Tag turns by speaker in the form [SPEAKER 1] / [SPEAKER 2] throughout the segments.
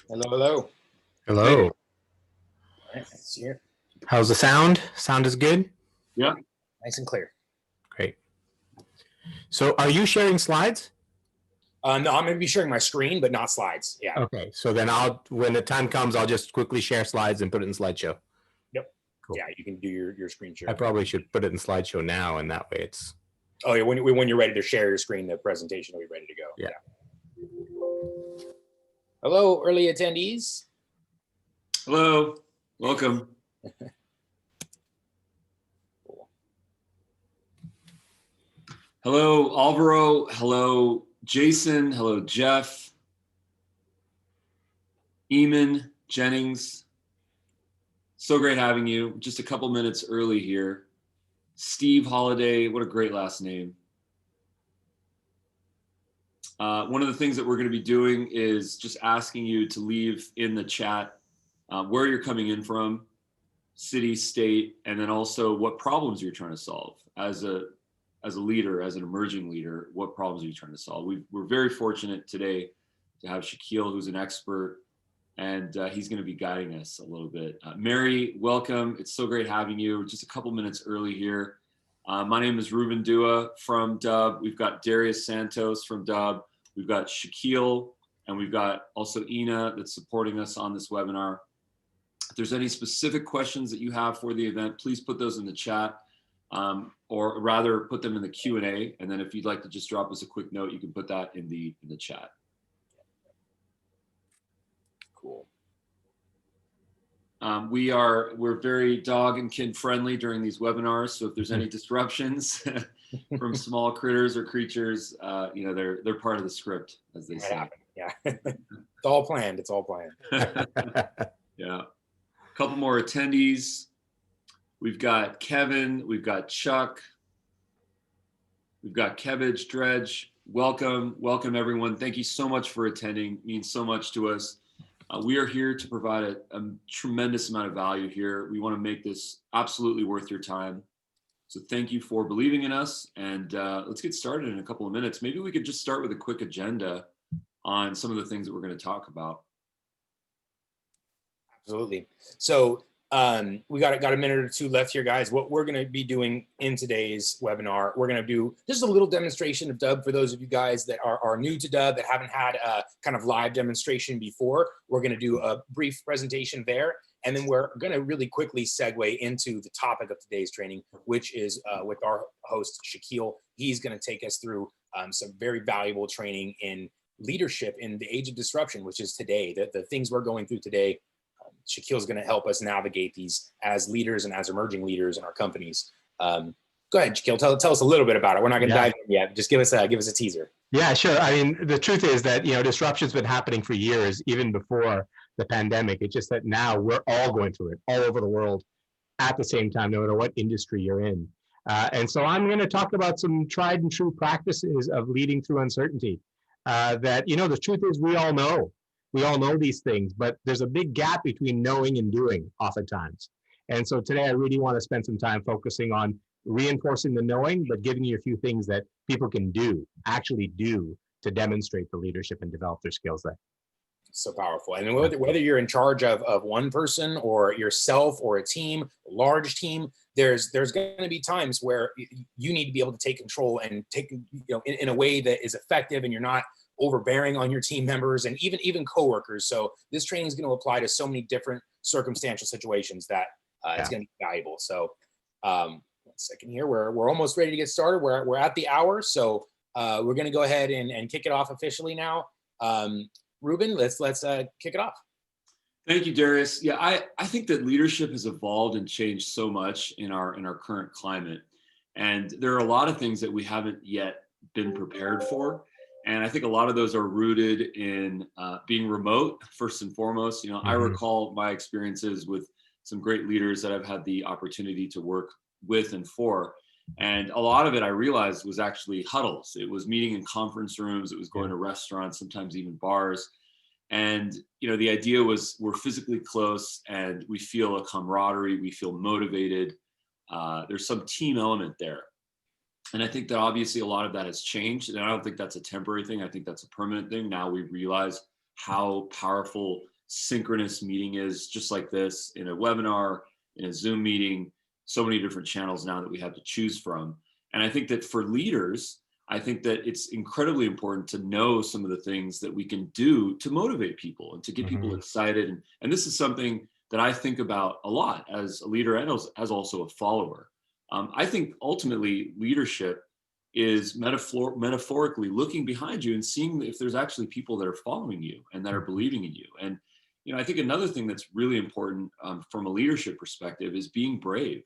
[SPEAKER 1] Hello, hello.
[SPEAKER 2] Hello.
[SPEAKER 1] All right, let's see here.
[SPEAKER 2] How's the sound? Sound is good?
[SPEAKER 1] Yeah. Nice and clear.
[SPEAKER 2] Great. So are you sharing slides?
[SPEAKER 1] No, I'm going to be sharing my screen, but not slides. Yeah.
[SPEAKER 2] Okay. So then when the time comes, I'll just quickly share slides and put it in slideshow.
[SPEAKER 1] Yep.
[SPEAKER 2] Cool.
[SPEAKER 1] Yeah, you can do your screen share.
[SPEAKER 2] I probably should put it in slideshow now, and that way it's.
[SPEAKER 1] Oh yeah, when you're ready to share your screen, the presentation will be ready to go.
[SPEAKER 2] Yeah.
[SPEAKER 1] Hello, early attendees.
[SPEAKER 3] Hello. Welcome.
[SPEAKER 1] Cool.
[SPEAKER 3] Hello, Alvaro. Hello, Jason. Hello, Jeff. Eamon, Jennings. So great having you. Just a couple minutes early here. Steve Holiday, what a great last name. One of the things that we're going to be doing is just asking you to leave in the chat where you're coming in from, city, state, and then also what problems you're trying to solve as a leader, as an emerging leader. What problems are you trying to solve? We're very fortunate today to have Shakeel, who's an expert, and he's going to be guiding us a little bit. Mary, welcome. It's so great having you. We're just a couple minutes early here. My name is Ruben Dua from Dubb. We've got Darius Santos from Dubb. We've got Shakeel, and we've got also Ina that's supporting us on this webinar. If there's any specific questions that you have for the event, please put those in the chat, or rather put them in the Q&A. And then if you'd like to just drop us a quick note, you can put that in the chat.
[SPEAKER 1] Cool.
[SPEAKER 3] We're very dog and kid friendly during these webinars. So if there's any disruptions from small critters or creatures, they're part of the script, as they say.
[SPEAKER 1] Yeah. It's all planned. It's all planned.
[SPEAKER 3] Yeah. A couple more attendees. We've got Kevin, we've got Chuck, we've got Kebbage, Dredge. Welcome everyone. Thank you so much for attending. It means so much to us. We are here to provide a tremendous amount of value here. We want to make this absolutely worth your time. So thank you for believing in us, and let's get started in a couple of minutes. Maybe we could just start with a quick agenda on some of the things that we're going to talk about.
[SPEAKER 1] Absolutely. So we got a minute or two left here, guys. What we're going to be doing in today's webinar, we're going to do just a little demonstration of Dubb for those of you guys that are new to Dubb, that haven't had a kind of live demonstration before. We're going to do a brief presentation there, and then we're going to really quickly segue into the topic of today's training, which is with our host, Shakeel. He's going to take us through some very valuable training in leadership in the age of disruption, which is today. The things we're going through today, Shakeel's going to help us navigate these as leaders and as emerging leaders in our companies. Go ahead, Shakeel. Tell us a little bit about it. We're not going to dive in yet. Just give us a teaser.
[SPEAKER 2] Yeah, sure. I mean, the truth is that disruption's been happening for years, even before the pandemic. It's just that now we're all going through it all over the world at the same time, no matter what industry you're in. And so I'm going to talk about some tried and true practices of leading through uncertainty. That the truth is we all know these things, but there's a big gap between knowing and doing oftentimes. And so today I really want to spend some time focusing on reinforcing the knowing, but giving you a few things that people can actually do to demonstrate the leadership and develop their skills there.
[SPEAKER 1] So powerful. And whether you're in charge of one person or yourself or a team, a large team, there's going to be times where you need to be able to take control and take, in a way that is effective, and you're not overbearing on your team members and even coworkers. So this training is going to apply to so many different circumstantial situations that it's going to be valuable. So 1 second here, we're almost ready to get started. We're at the hour, so we're going to go ahead and kick it off officially now. Ruben, let's kick it off.
[SPEAKER 3] Thank you, Darius. Yeah, I think that leadership has evolved and changed so much in our current climate, and there are a lot of things that we haven't yet been prepared for. And I think a lot of those are rooted in being remote, first and foremost. I recall my experiences with some great leaders that I've had the opportunity to work with and for. And a lot of it I realized was actually huddles. It was meeting in conference rooms. It was going to restaurants, sometimes even bars. And, the idea was we're physically close and we feel a camaraderie. We feel motivated. There's some team element there. And I think that obviously a lot of that has changed. And I don't think that's a temporary thing. I think that's a permanent thing. Now we realize how powerful synchronous meeting is, just like this, in a webinar, in a Zoom meeting, so many different channels now that we have to choose from. And I think that for leaders, I think that it's incredibly important to know some of the things that we can do to motivate people and to get people excited. And this is something that I think about a lot as a leader and as also a follower. I think ultimately leadership is metaphorically looking behind you and seeing if there's actually people that are following you and that are believing in you. And I think another thing that's really important from a leadership perspective is being brave,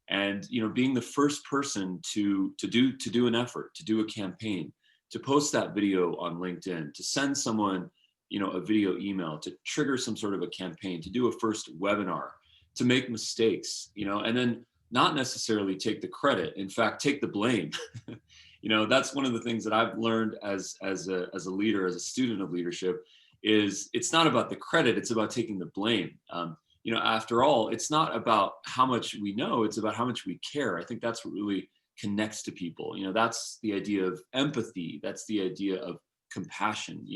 [SPEAKER 3] and being the first person to do an effort, to do a campaign, to post that video on LinkedIn, to send someone a video email, to trigger some sort of a campaign, to do a first webinar, to make mistakes, and then not necessarily take the credit. In fact, take the blame. That's one of the things that I've learned as a leader, as a student of leadership, is it's not about the credit, it's about taking the blame. After all, it's not about how much we know, it's about how much we care. I think that's what really connects to people. That's the idea of empathy. That's the idea of compassion.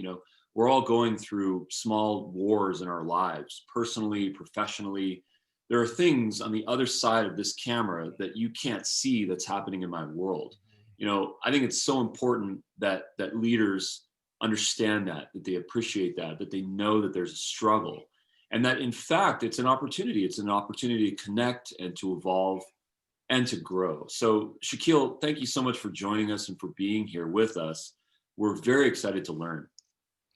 [SPEAKER 3] We're all going through small wars in our lives, personally, professionally. There are things on the other side of this camera that you can't see that's happening in my world. I think it's so important that leaders understand that they appreciate that they know that there's a struggle. And that, in fact, it's an opportunity. It's an opportunity to connect and to evolve and to grow. So, Shakeel, thank you so much for joining us and for being here with us. We're very excited to learn.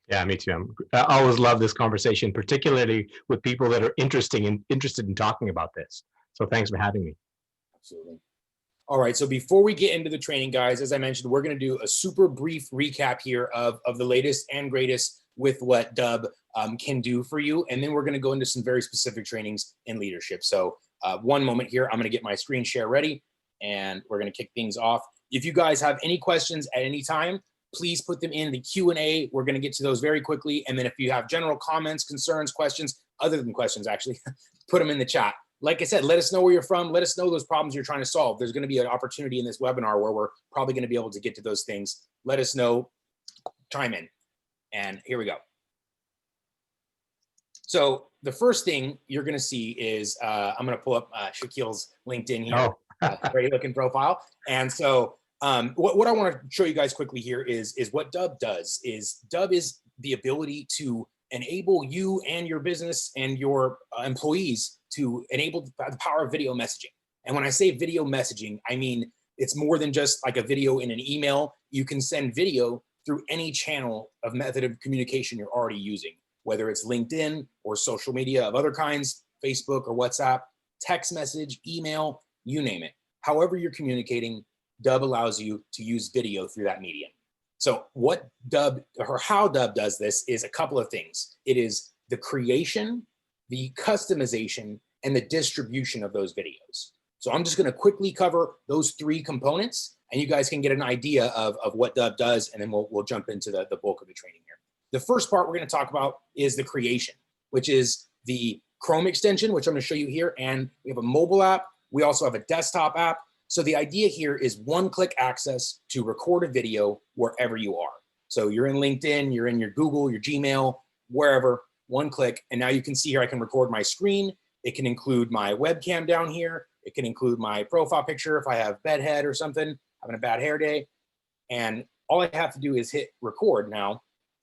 [SPEAKER 2] Yeah, me too. I always love this conversation, particularly with people that are interested in talking about this. So thanks for having me.
[SPEAKER 1] Absolutely. All right, so before we get into the training, guys, as I mentioned, we're going to do a super brief recap here of the latest and greatest with what Dubb can do for you. And then we're going to go into some very specific trainings in leadership. So one moment here, I'm going to get my screen share ready and we're going to kick things off. If you guys have any questions at any time, please put them in the Q&A. We're going to get to those very quickly. And then if you have general comments, concerns, questions, other than questions, actually, put them in the chat. Like I said, let us know where you're from. Let us know those problems you're trying to solve. There's going to be an opportunity in this webinar where we're probably going to be able to get to those things. Let us know, chime in. And here we go. So the first thing you're going to see is, I'm going to pull up Shakeel's LinkedIn here, great looking profile. And so what I want to show you guys quickly here is what Dubb does. Dubb is the ability to enable you and your business and your employees to enable the power of video messaging. And when I say video messaging, I mean, it's more than just like a video in an email. You can send video through any channel of method of communication you're already using, whether it's LinkedIn or social media of other kinds, Facebook or WhatsApp, text message, email, you name it. However you're communicating, Dubb allows you to use video through that medium. So what Dubb, or how Dubb does this, is a couple of things. It is the creation, the customization, and the distribution of those videos. So I'm just going to quickly cover those three components, and you guys can get an idea of what Dubb does, and then we'll jump into the bulk of the training here. The first part we're going to talk about is the creation, which is the Chrome extension, which I'm going to show you here. And we have a mobile app. We also have a desktop app. So the idea here is one-click access to record a video wherever you are. So you're in LinkedIn, you're in your Google, your Gmail, wherever, one click. And now you can see here, I can record my screen. It can include my webcam down here. It can include my profile picture if I have bedhead or something, having a bad hair day. And all I have to do is hit record now.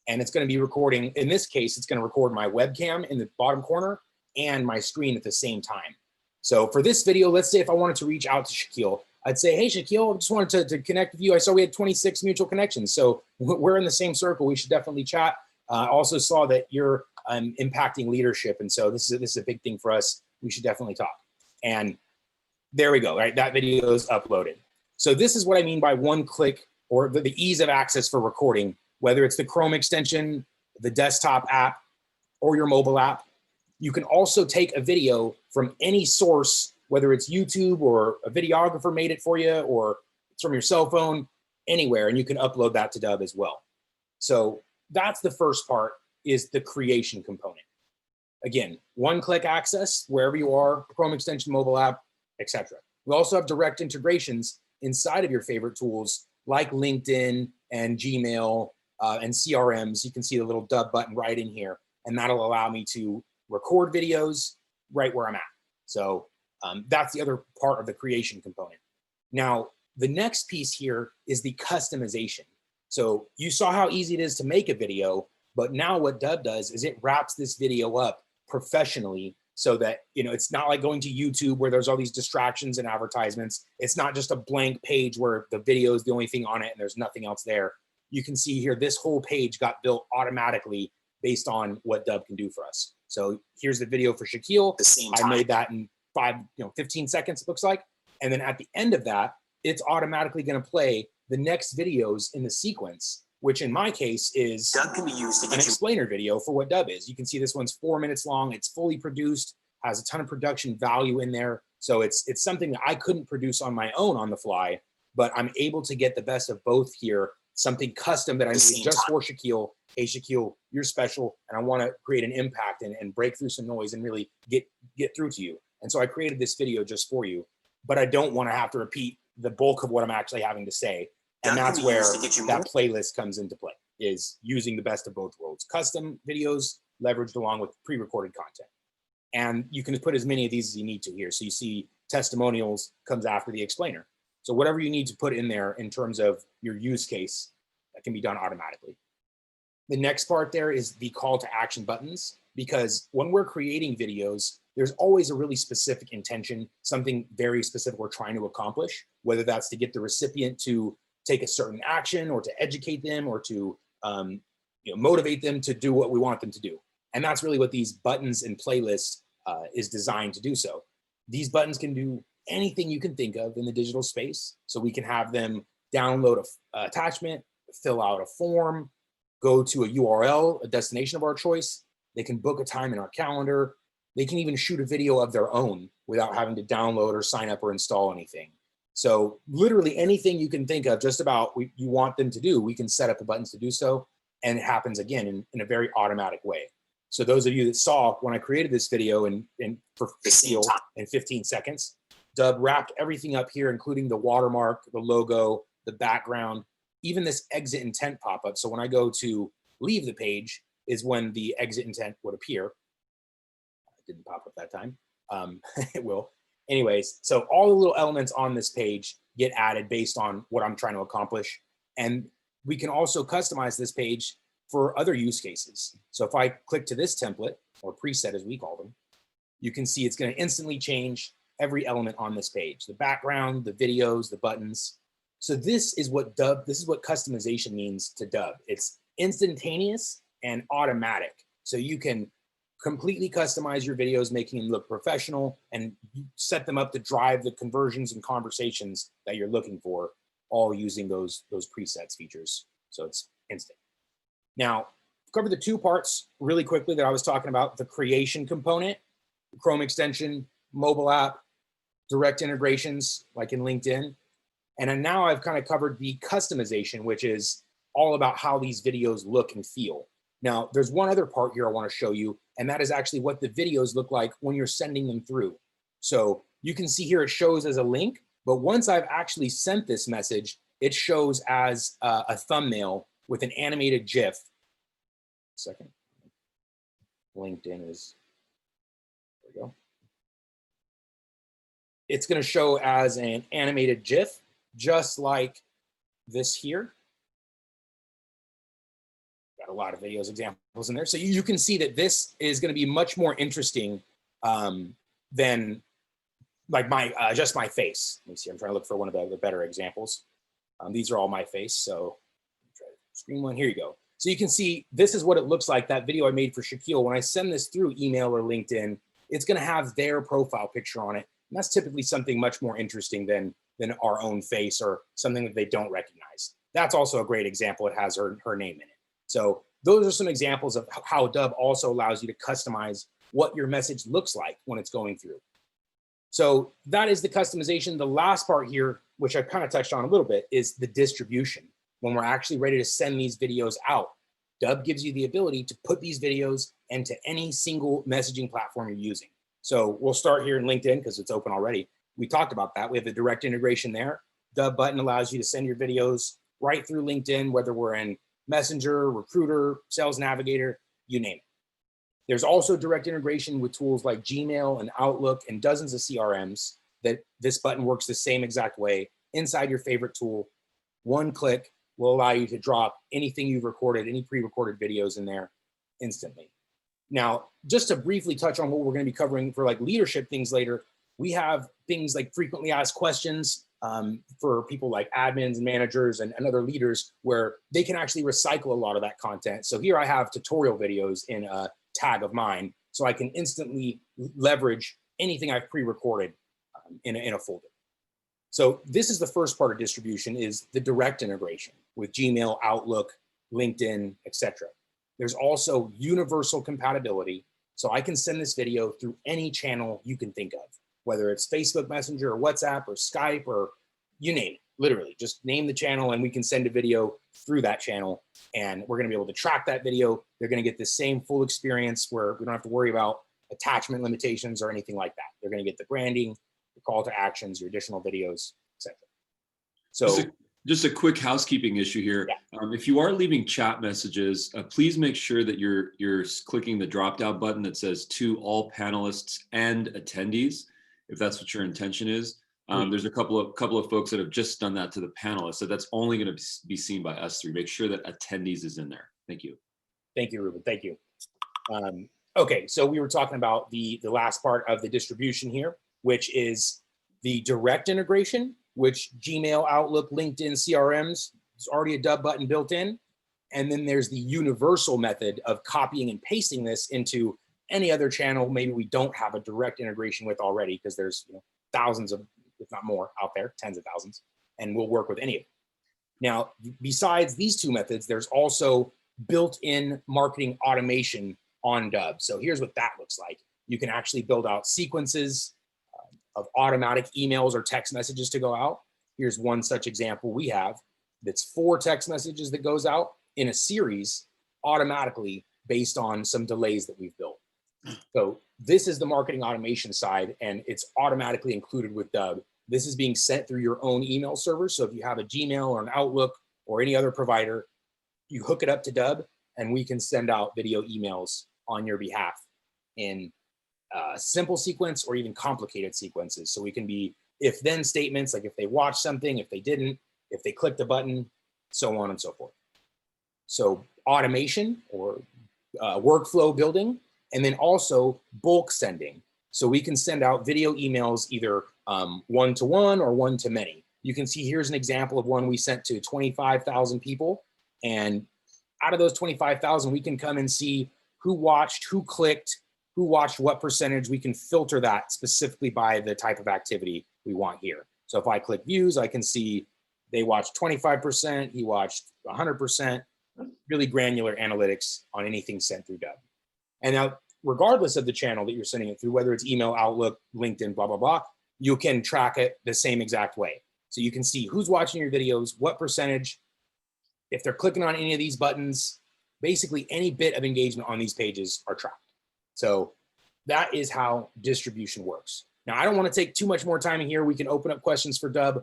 [SPEAKER 1] And it's going to be recording, in this case, it's going to record my webcam in the bottom corner and my screen at the same time. So for this video, let's say if I wanted to reach out to Shakeel, I'd say, hey, Shakeel, I just wanted to connect with you. I saw we had 26 mutual connections. So we're in the same circle. We should definitely chat. I also saw that you're impacting leadership. And so this is a big thing for us. We should definitely talk. And there we go, right? That video is uploaded. So this is what I mean by one click, or the ease of access for recording, whether it's the Chrome extension, the desktop app, or your mobile app. You can also take a video from any source, whether it's YouTube or a videographer made it for you, or it's from your cell phone, anywhere, and you can upload that to Dubb as well. So that's the first part, is the creation component. Again, one-click access wherever you are, Chrome extension, mobile app, etc. We also have direct integrations inside of your favorite tools like LinkedIn and Gmail and CRMs. You can see the little Dubb button right in here. and that'll allow me to record videos right where I'm at. So that's the other part of the creation component. Now, the next piece here is the customization. So you saw how easy it is to make a video, but now what Dubb does is it wraps this video up professionally so that, you know, it's not like going to YouTube where there's all these distractions and advertisements. It's not just a blank page where the video is the only thing on it and there's nothing else there. You can see here, this whole page got built automatically based on what Dubb can do for us. So here's the video for Shakeel. I made that in 15 seconds, it looks like. And then at the end of that, it's automatically going to play the next videos in the sequence, which in my case is
[SPEAKER 4] can be used to
[SPEAKER 1] an explainer video for what Dubb is. You can see this one's 4 minutes long. It's fully produced, has a ton of production value in there. So it's something that I couldn't produce on my own on the fly, but I'm able to get the best of both here. Something custom that I made just for Shakeel. Hey, Shakeel, you're special, and I want to create an impact and break through some noise and really get through to you. And so I created this video just for you, but I don't want to have to repeat the bulk of what I'm actually having to say. And that's where that playlist comes into play, is using the best of both worlds. Custom videos leveraged along with pre-recorded content. And you can put as many of these as you need to here. So you see testimonials comes after the explainer. So whatever you need to put in there in terms of your use case, that can be done automatically. The next part there is the call to action buttons, because when we're creating videos, there's always a really specific intention, something very specific we're trying to accomplish, whether that's to get the recipient to take a certain action or to educate them or to motivate them to do what we want them to do. And that's really what these buttons and playlists is designed to do. So these buttons can do anything you can think of in the digital space. So we can have them download an attachment, fill out a form, go to a URL, a destination of our choice. They can book a time in our calendar. They can even shoot a video of their own without having to download or sign up or install anything. So literally anything you can think of, just about you want them to do, we can set up the buttons to do so. And it happens again in a very automatic way. So those of you that saw when I created this video for Shakeel in 15 seconds, Dubb wrapped everything up here, including the watermark, the logo, the background, even this exit intent pop-up. So when I go to leave the page is when the exit intent would appear. It didn't pop up that time. It will. Anyways, so all the little elements on this page get added based on what I'm trying to accomplish. And we can also customize this page for other use cases. So if I click to this template, or preset as we call them, you can see it's going to instantly change every element on this page, the background, the videos, the buttons. So this is what customization means to Dubb. It's instantaneous and automatic. So you can completely customize your videos, making them look professional, and set them up to drive the conversions and conversations that you're looking for, all using those presets features. So it's instant. Now, cover the two parts really quickly that I was talking about: the creation component, Chrome extension, mobile app, direct integrations like in LinkedIn. And then now I've kind of covered the customization, which is all about how these videos look and feel. Now, there's one other part here I want to show you, and that is actually what the videos look like when you're sending them through. So you can see here it shows as a link, but once I've actually sent this message, it shows as a thumbnail with an animated GIF. Second, LinkedIn is, there we go. It's going to show as an animated GIF, just like this here. Got a lot of videos examples in there. So you can see that this is going to be much more interesting than like just my face. Let me see, I'm trying to look for one of the better examples. These are all my face. So try to screen one. Here you go. So you can see this is what it looks like, that video I made for Shakeel. When I send this through email or LinkedIn, it's going to have their profile picture on it. And that's typically something much more interesting than our own face or something that they don't recognize. That's also a great example. It has her name in it. So those are some examples of how Dubb also allows you to customize what your message looks like when it's going through. So that is the customization. The last part here, which I kind of touched on a little bit, is the distribution. When we're actually ready to send these videos out, Dubb gives you the ability to put these videos into any single messaging platform you're using. So we'll start here in LinkedIn because it's open already. We talked about that. We have the direct integration there. Dubb button allows you to send your videos right through LinkedIn, whether we're in Messenger, Recruiter, Sales Navigator, you name it. There's also direct integration with tools like Gmail and Outlook and dozens of CRMs that this button works the same exact way inside your favorite tool. One click will allow you to drop anything you've recorded, any pre-recorded videos in there instantly. Now, just to briefly touch on what we're going to be covering for like leadership things later, we have things like frequently asked questions for people like admins and managers and other leaders where they can actually recycle a lot of that content. So here I have tutorial videos in a tag of mine, so I can instantly leverage anything I've pre-recorded in a folder. So this is the first part of distribution, is the direct integration with Gmail, Outlook, LinkedIn, etc. There's also universal compatibility. So I can send this video through any channel you can think of, whether it's Facebook Messenger or WhatsApp or Skype or you name it, literally. Just name the channel and we can send a video through that channel, and we're gonna be able to track that video. They're gonna get the same full experience where we don't have to worry about attachment limitations or anything like that. They're gonna get the branding, the call to actions, your additional videos, etc. So
[SPEAKER 3] just a quick housekeeping issue here.
[SPEAKER 1] Yeah.
[SPEAKER 3] If you are leaving chat messages, please make sure that you're clicking the drop-down button that says to all panelists and attendees, if that's what your intention is. There's a couple of folks that have just done that to the panelists, so that's only going to be seen by us three. Make sure that attendees is in there. Thank you.
[SPEAKER 1] Thank you, Ruben. Thank you. Okay, so we were talking about the last part of the distribution here, which is the direct integration, which Gmail, Outlook, LinkedIn, CRMs, there's already a Dubb button built in. And then there's the universal method of copying and pasting this into any other channel maybe we don't have a direct integration with already, because there's thousands of, if not more, out there, tens of thousands, and we'll work with any of them. Now, besides these two methods, there's also built-in marketing automation on Dubb. So here's what that looks like. You can actually build out sequences of automatic emails or text messages to go out. Here's one such example we have. That's 4 text messages that goes out in a series automatically based on some delays that we've built. So this is the marketing automation side, and it's automatically included with Dubb. This is being sent through your own email server. So if you have a Gmail or an Outlook or any other provider, you hook it up to Dubb and we can send out video emails on your behalf in simple sequence or even complicated sequences. So we can be if-then statements, like if they watched something, if they didn't, if they clicked a button, so on and so forth. So automation or workflow building, and then also bulk sending. So we can send out video emails either one-to-one or one-to-many. You can see here's an example of one we sent to 25,000 people. And out of those 25,000, we can come and see who watched, who clicked, who watched what percentage. We can filter that specifically by the type of activity we want here. So if I click views, I can see they watched 25%, he watched 100%, really granular analytics on anything sent through Dubb. And now, regardless of the channel that you're sending it through, whether it's email, Outlook, LinkedIn, blah, blah, blah, you can track it the same exact way. So you can see who's watching your videos, what percentage, if they're clicking on any of these buttons, basically any bit of engagement on these pages are tracked. So that is how distribution works. Now, I don't want to take too much more time here. We can open up questions for Dubb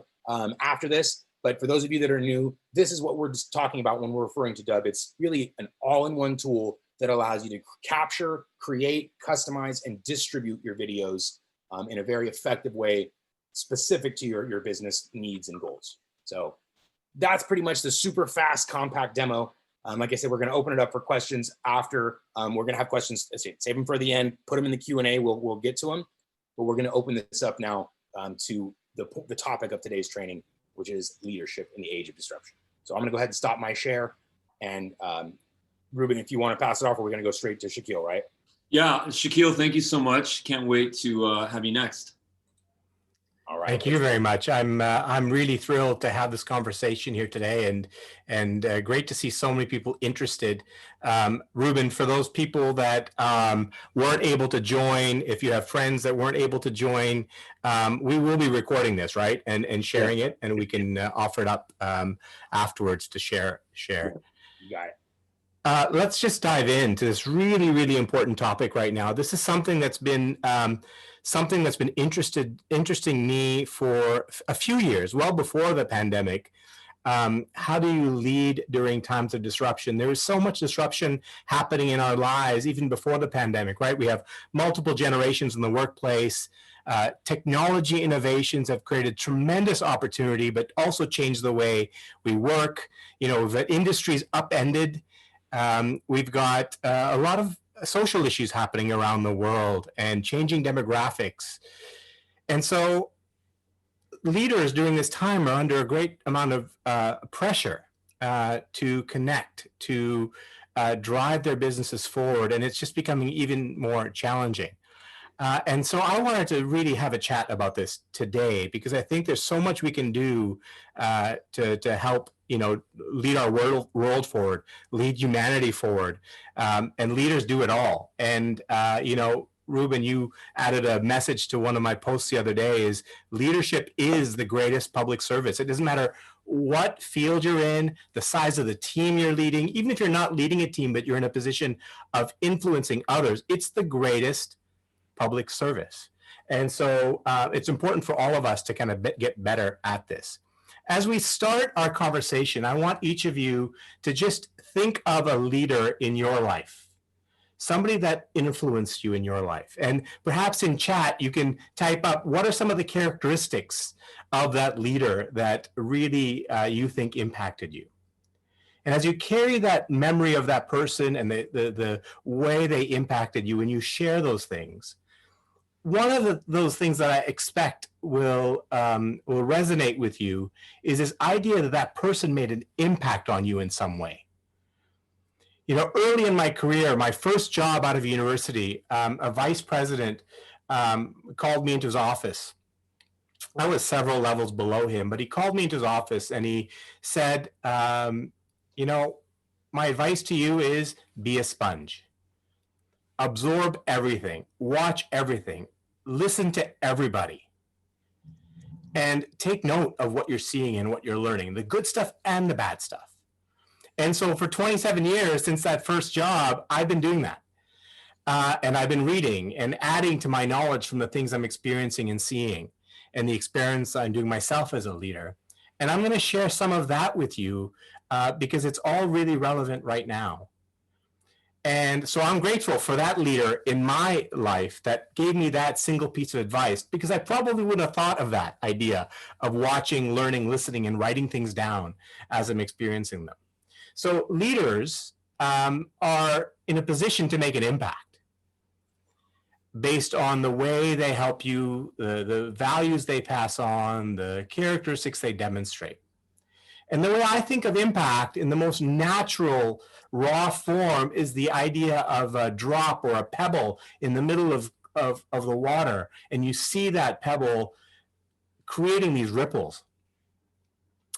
[SPEAKER 1] after this. But for those of you that are new, this is what we're just talking about when we're referring to Dubb. It's really an all-in-one tool that allows you to capture, create, customize, and distribute your videos in a very effective way, specific to your business needs and goals. So that's pretty much the super fast, compact demo. Like I said, we're going to open it up for questions after. We're going to have questions, save them for the end, put them in the Q&A, we'll get to them. But we're going to open this up now to the topic of today's training, which is leadership in the age of disruption. So I'm going to go ahead and stop my share. And Ruben, if you want to pass it off, we're going to go straight to Shakeel, right?
[SPEAKER 3] Yeah, Shakeel, thank you so much. Can't wait to have you next.
[SPEAKER 2] All right. Thank you very much. I'm really thrilled to have this conversation here today, and great to see so many people interested. Ruben, for those people that weren't able to join, if you have friends that weren't able to join, we will be recording this, right, and sharing it, and we can offer it up afterwards to share.
[SPEAKER 1] You got it.
[SPEAKER 2] Let's just dive into this really, really important topic right now. This is something that's been interesting me for a few years, well before the pandemic. How do you lead during times of disruption? There is so much disruption happening in our lives, even before the pandemic, right? We have multiple generations in the workplace. Technology innovations have created tremendous opportunity, but also changed the way we work. You know, the industry's upended. We've got a lot of social issues happening around the world and changing demographics. And so leaders during this time are under a great amount of pressure to connect, to drive their businesses forward. And it's just becoming even more challenging. And so I wanted to really have a chat about this today, because I think there's so much we can do to help, you know, lead our world forward, lead humanity forward, and leaders do it all. And, you know, Ruben, you added a message to one of my posts the other day, is leadership is the greatest public service. It doesn't matter what field you're in, the size of the team you're leading, even if you're not leading a team, but you're in a position of influencing others, it's the greatest public service. And so it's important for all of us to kind of get better at this. As we start our conversation, I want each of you to just think of a leader in your life, somebody that influenced you in your life. And perhaps in chat, you can type up, what are some of the characteristics of that leader that really you think impacted you? And as you carry that memory of that person and the way they impacted you, and you share those things, one of those things that I expect will resonate with you is this idea that that person made an impact on you in some way. You know, early in my career, my first job out of university, a vice president called me into his office. I was several levels below him, but he called me into his office and he said, you know, my advice to you is be a sponge. Absorb everything, watch everything, listen to everybody, and take note of what you're seeing and what you're learning, the good stuff and the bad stuff. And so for 27 years since that first job, I've been doing that. And I've been reading and adding to my knowledge from the things I'm experiencing and seeing, and the experience I'm doing myself as a leader. And I'm going to share some of that with you because it's all really relevant right now. And so I'm grateful for that leader in my life that gave me that single piece of advice, because I probably wouldn't have thought of that idea of watching, learning, listening, and writing things down as I'm experiencing them. So leaders are in a position to make an impact based on the way they help you, the values they pass on, the characteristics they demonstrate. And the way I think of impact in the most natural, raw form is the idea of a drop or a pebble in the middle of the water. And you see that pebble creating these ripples.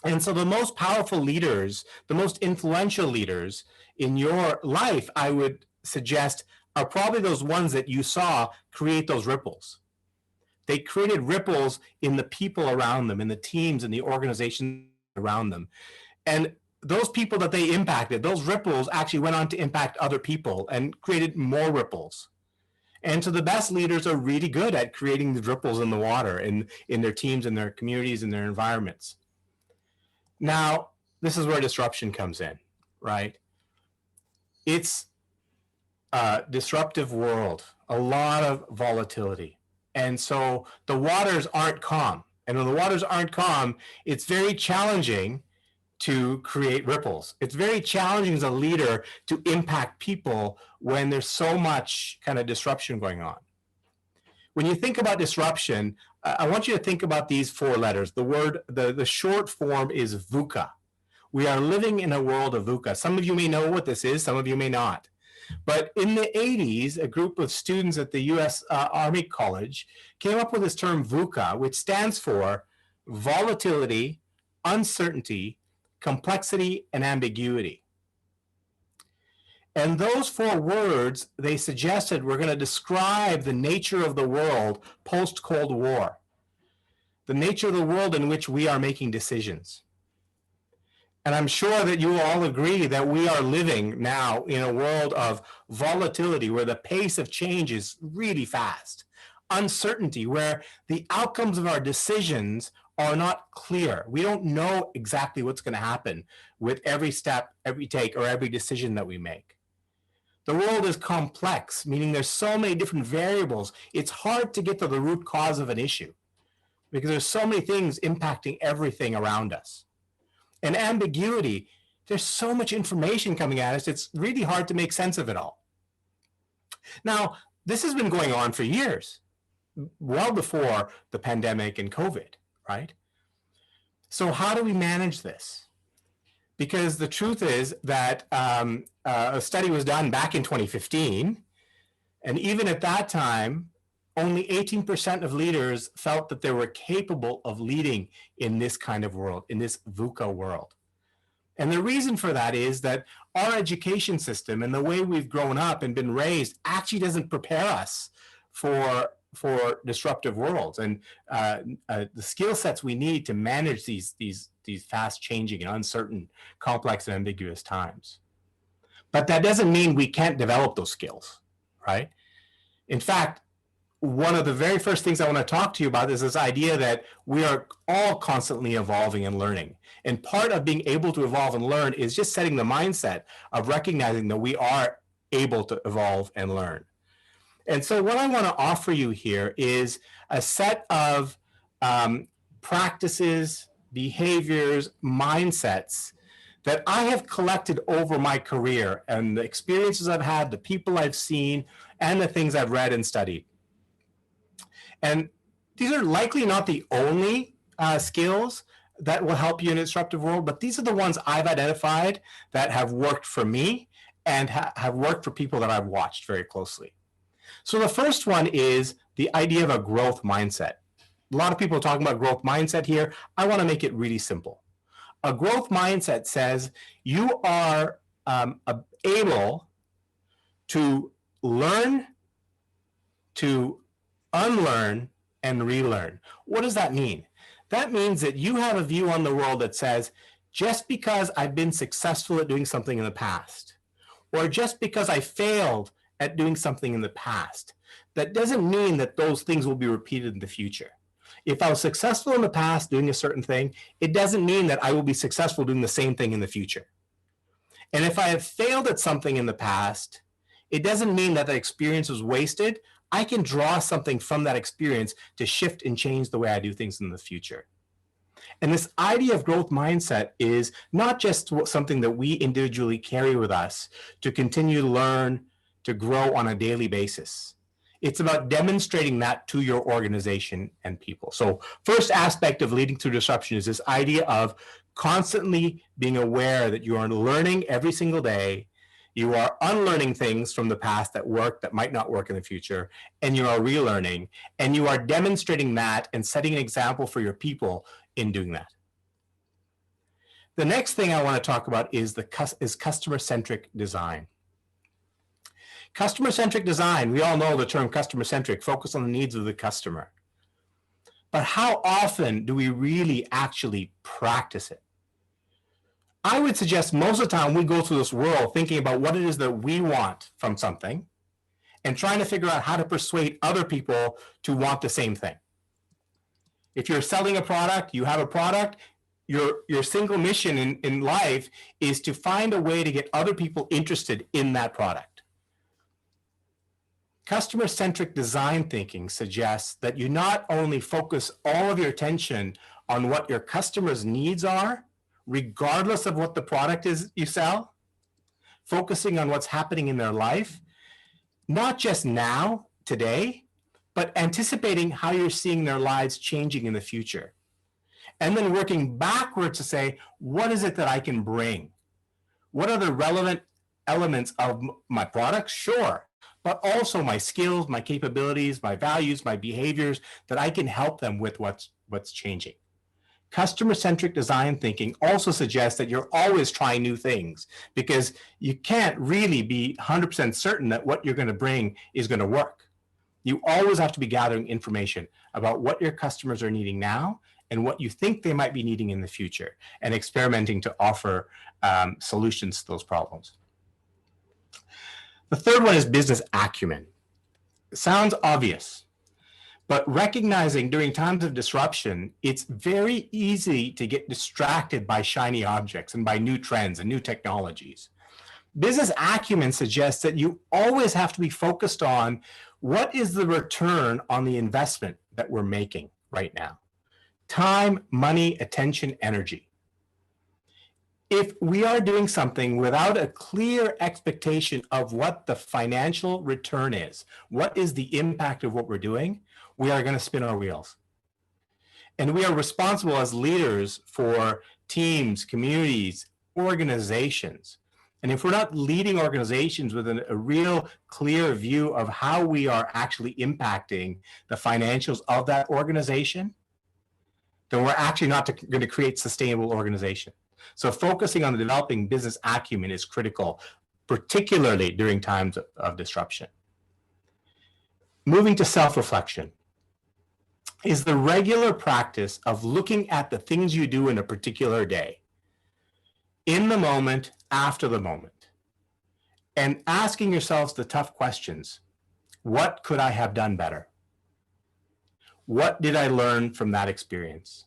[SPEAKER 2] And so the most powerful leaders, the most influential leaders in your life, I would suggest, are probably those ones that you saw create those ripples. They created ripples in the people around them, in the teams and the organizations around them. And those people that they impacted, those ripples actually went on to impact other people and created more ripples. And so the best leaders are really good at creating the ripples in the water in their teams, in their communities, in their environments. Now, this is where disruption comes in, right? It's a disruptive world, a lot of volatility. And so the waters aren't calm. And when the waters aren't calm, it's very challenging to create ripples. It's very challenging as a leader to impact people when there's so much kind of disruption going on. When you think about disruption, I want you to think about these four letters. The short form is VUCA. We are living in a world of VUCA. Some of you may know what this is, some of you may not. But in the 80s, a group of students at the US Army College came up with this term VUCA, which stands for volatility, uncertainty, complexity, and ambiguity. And those four words, they suggested, were going to describe the nature of the world post-Cold War, the nature of the world in which we are making decisions. And I'm sure that you will all agree that we are living now in a world of volatility where the pace of change is really fast, uncertainty where the outcomes of our decisions are not clear. We don't know exactly what's going to happen with every step, every take, or every decision that we make. The world is complex, meaning there's so many different variables. It's hard to get to the root cause of an issue because there's so many things impacting everything around us. And ambiguity, there's so much information coming at us, it's really hard to make sense of it all. Now, this has been going on for years, well before the pandemic and COVID, right? So how do we manage this? Because the truth is that a study was done back in 2015, and even at that time, only 18% of leaders felt that they were capable of leading in this kind of world, in this VUCA world. And the reason for that is that our education system and the way we've grown up and been raised actually doesn't prepare us for disruptive worlds and the skill sets we need to manage these fast changing and uncertain, complex and ambiguous times. But that doesn't mean we can't develop those skills, right? In fact, one of the very first things I want to talk to you about is this idea that we are all constantly evolving and learning. And part of being able to evolve and learn is just setting the mindset of recognizing that we are able to evolve and learn. And so what I want to offer you here is a set of practices, behaviors, mindsets that I have collected over my career and the experiences I've had, the people I've seen, and the things I've read and studied. And these are likely not the only skills that will help you in a disruptive world, but these are the ones I've identified that have worked for me and have worked for people that I've watched very closely. So the first one is the idea of a growth mindset. A lot of people are talking about growth mindset here. I want to make it really simple. A growth mindset says you are able to learn, to unlearn, and relearn. What does that mean? That means that you have a view on the world that says, just because I've been successful at doing something in the past, or just because I failed at doing something in the past, that doesn't mean that those things will be repeated in the future. If I was successful in the past doing a certain thing, it doesn't mean that I will be successful doing the same thing in the future. And if I have failed at something in the past, it doesn't mean that the experience was wasted. I can draw something from that experience to shift and change the way I do things in the future. And this idea of growth mindset is not just something that we individually carry with us to continue to learn, to grow on a daily basis. It's about demonstrating that to your organization and people. So first aspect of leading through disruption is this idea of constantly being aware that you are learning every single day. You are unlearning things from the past that work, that might not work in the future, and you are relearning, and you are demonstrating that and setting an example for your people in doing that. The next thing I want to talk about is customer-centric design. Customer-centric design, we all know the term customer-centric, focus on the needs of the customer. But how often do we really actually practice it? I would suggest most of the time we go through this world thinking about what it is that we want from something and trying to figure out how to persuade other people to want the same thing. If you're selling a product, you have a product, your single mission in life is to find a way to get other people interested in that product. Customer-centric design thinking suggests that you not only focus all of your attention on what your customers' needs are, regardless of what the product is you sell, focusing on what's happening in their life, not just now, today, but anticipating how you're seeing their lives changing in the future. And then working backwards to say, what is it that I can bring? What are the relevant elements of my product? Sure. But also my skills, my capabilities, my values, my behaviors that I can help them with what's changing. Customer-centric design thinking also suggests that you're always trying new things because you can't really be 100% certain that what you're going to bring is going to work. You always have to be gathering information about what your customers are needing now and what you think they might be needing in the future and experimenting to offer solutions to those problems. The third one is business acumen. It sounds obvious, But recognizing during times of disruption, it's very easy to get distracted by shiny objects and by new trends and new technologies. Business acumen suggests that you always have to be focused on what is the return on the investment that we're making right now. Time, money, attention, energy. If we are doing something without a clear expectation of what the financial return is, what is the impact of what we're doing, we are going to spin our wheels. And we are responsible as leaders for teams, communities, organizations. And if we're not leading organizations with a real clear view of how we are actually impacting the financials of that organization, then we're actually not going to create sustainable organization. So focusing on the developing business acumen is critical, particularly during times of disruption. Moving to self-reflection is the regular practice of looking at the things you do in a particular day, in the moment, after the moment, and asking yourselves the tough questions. What could I have done better? What did I learn from that experience?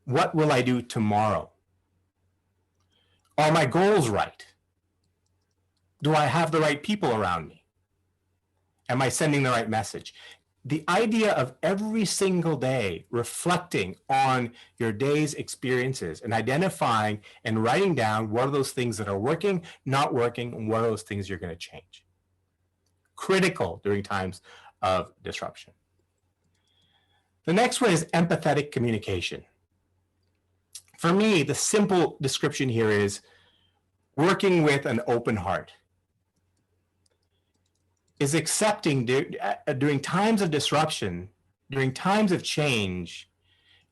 [SPEAKER 2] What will I do tomorrow? Are my goals right? Do I have the right people around me? Am I sending the right message? The idea of every single day reflecting on your day's experiences and identifying and writing down what are those things that are working, not working, and what are those things you're going to change. Critical during times of disruption. The next one is empathetic communication. For me, the simple description here is working with an open heart. Is accepting during times of disruption, during times of change,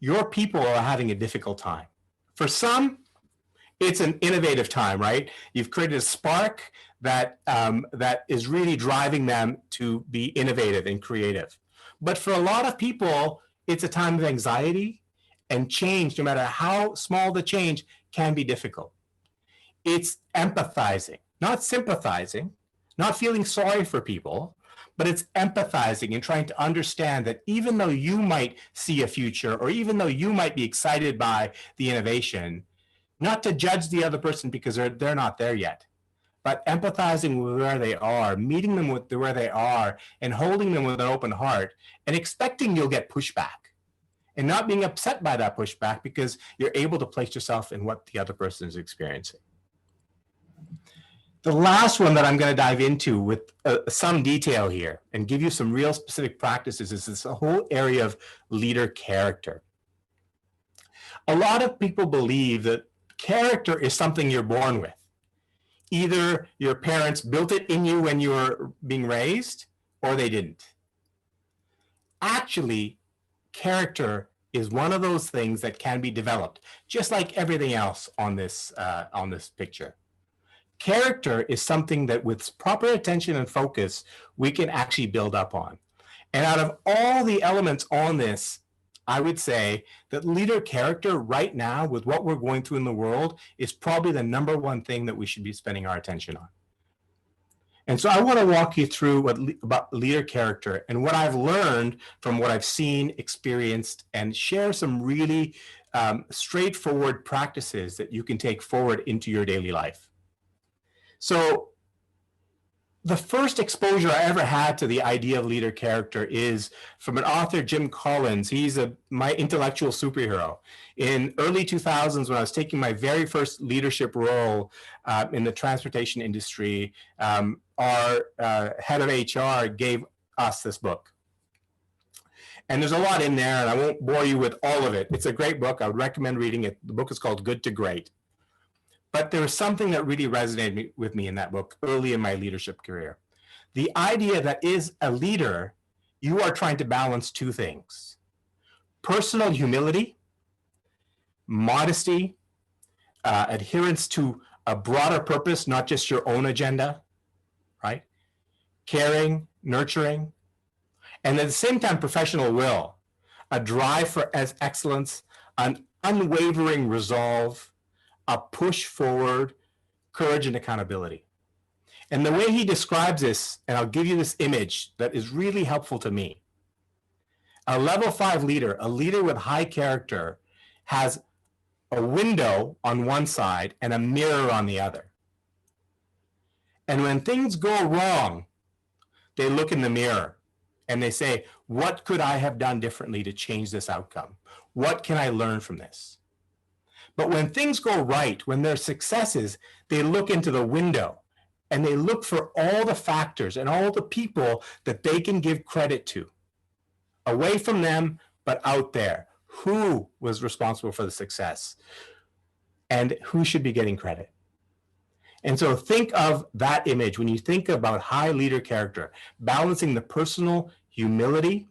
[SPEAKER 2] your people are having a difficult time. For some, it's an innovative time, right? You've created a spark that is really driving them to be innovative and creative. But for a lot of people, it's a time of anxiety, and change, no matter how small the change, can be difficult. It's empathizing, not sympathizing, not feeling sorry for people, but it's empathizing and trying to understand that even though you might see a future, or even though you might be excited by the innovation, not to judge the other person because they're not there yet, but empathizing with where they are, meeting them with where they are, and holding them with an open heart, and expecting you'll get pushback, and not being upset by that pushback because you're able to place yourself in what the other person is experiencing. The last one that I'm going to dive into with some detail here and give you some real specific practices is this whole area of leader character. A lot of people believe that character is something you're born with. Either your parents built it in you when you were being raised, or they didn't. Actually, character is one of those things that can be developed, just like everything else on this picture. Character is something that with proper attention and focus, we can actually build up on. And out of all the elements on this, I would say that leader character right now, with what we're going through in the world, is probably the number one thing that we should be spending our attention on. And so I want to walk you through about leader character and what I've learned from what I've seen, experienced, and share some really straightforward practices that you can take forward into your daily life. So the first exposure I ever had to the idea of leader character is from an author, Jim Collins. He's my intellectual superhero. In early 2000s, when I was taking my very first leadership role in the transportation industry, our head of HR gave us this book. And there's a lot in there, and I won't bore you with all of it. It's a great book. I would recommend reading it. The book is called Good to Great. But there was something that really resonated with me in that book early in my leadership career. The idea that as a leader, you are trying to balance two things: personal humility, modesty, adherence to a broader purpose, not just your own agenda, right? Caring, nurturing, and at the same time, professional will, a drive for excellence, an unwavering resolve, a push forward, courage, and accountability. And the way he describes this, and I'll give you this image that is really helpful to me. A level 5 leader, a leader with high character, has a window on one side and a mirror on the other. And when things go wrong, they look in the mirror and they say, what could I have done differently to change this outcome? What can I learn from this? But when things go right, when there's successes, they look into the window and they look for all the factors and all the people that they can give credit to. Away from them, but out there. Who was responsible for the success? And who should be getting credit? And so think of that image when you think about high leader character, balancing the personal humility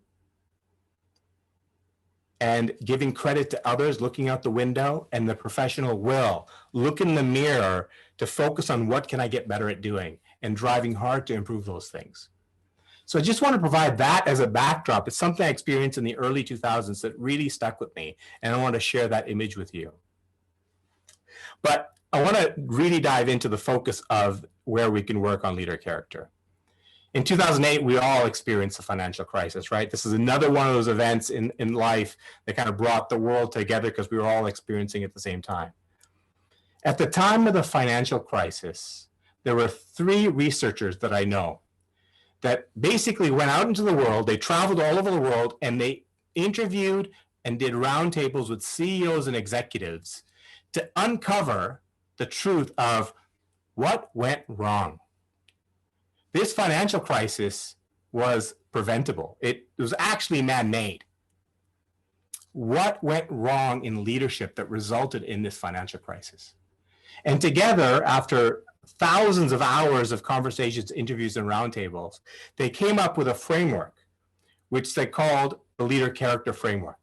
[SPEAKER 2] and giving credit to others, looking out the window, and the professional will. Look in the mirror to focus on what can I get better at doing and driving hard to improve those things. So I just want to provide that as a backdrop. It's something I experienced in the early 2000s that really stuck with me, and I want to share that image with you. But I want to really dive into the focus of where we can work on leader character. In 2008, we all experienced the financial crisis, right? This is another one of those events in life that kind of brought the world together because we were all experiencing it at the same time. At the time of the financial crisis, there were 3 researchers that I know that basically went out into the world. They traveled all over the world and they interviewed and did roundtables with CEOs and executives to uncover the truth of what went wrong. This financial crisis was preventable. It was actually man-made. What went wrong in leadership that resulted in this financial crisis? And together, after thousands of hours of conversations, interviews, and roundtables, they came up with a framework, which they called the Leader Character Framework.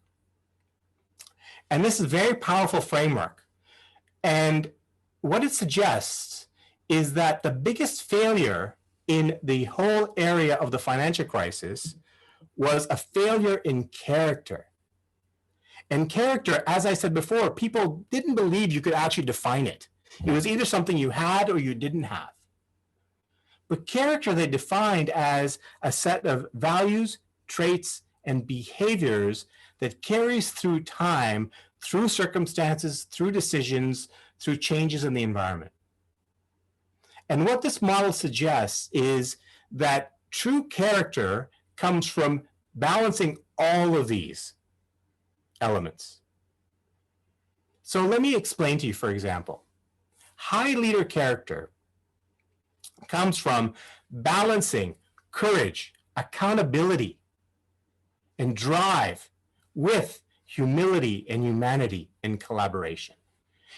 [SPEAKER 2] And this is a very powerful framework. And what it suggests is that the biggest failure in the whole area of the financial crisis was a failure in character. And character, as I said before, people didn't believe you could actually define it. It was either something you had or you didn't have. But character they defined as a set of values, traits, and behaviors that carries through time, through circumstances, through decisions, through changes in the environment. And what this model suggests is that true character comes from balancing all of these elements. So let me explain to you, for example. High leader character comes from balancing courage, accountability, and drive with humility and humanity and collaboration.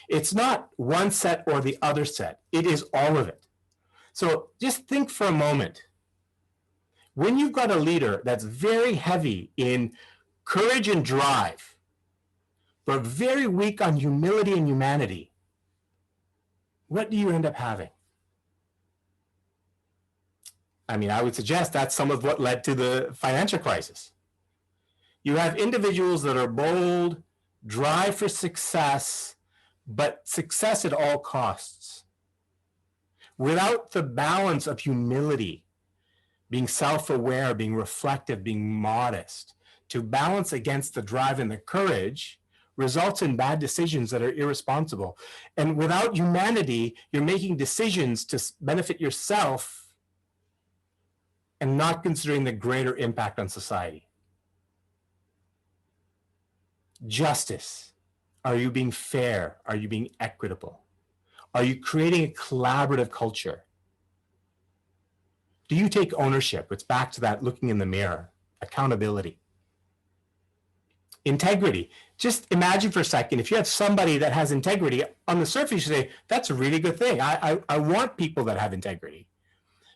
[SPEAKER 2] It's not one set or the other set. It is all of it. So just think for a moment. When you've got a leader that's very heavy in courage and drive, but very weak on humility and humanity, what do you end up having? I mean, I would suggest that's some of what led to the financial crisis. You have individuals that are bold, drive for success, but success at all costs. Without the balance of humility, being self-aware, being reflective, being modest, to balance against the drive and the courage, results in bad decisions that are irresponsible. And without humanity, you're making decisions to benefit yourself and not considering the greater impact on society. Justice. Are you being fair? Are you being equitable? Are you creating a collaborative culture? Do you take ownership? It's back to that looking in the mirror, accountability. Integrity. Just imagine for a second, if you have somebody that has integrity, on the surface you say, that's a really good thing. I want people that have integrity.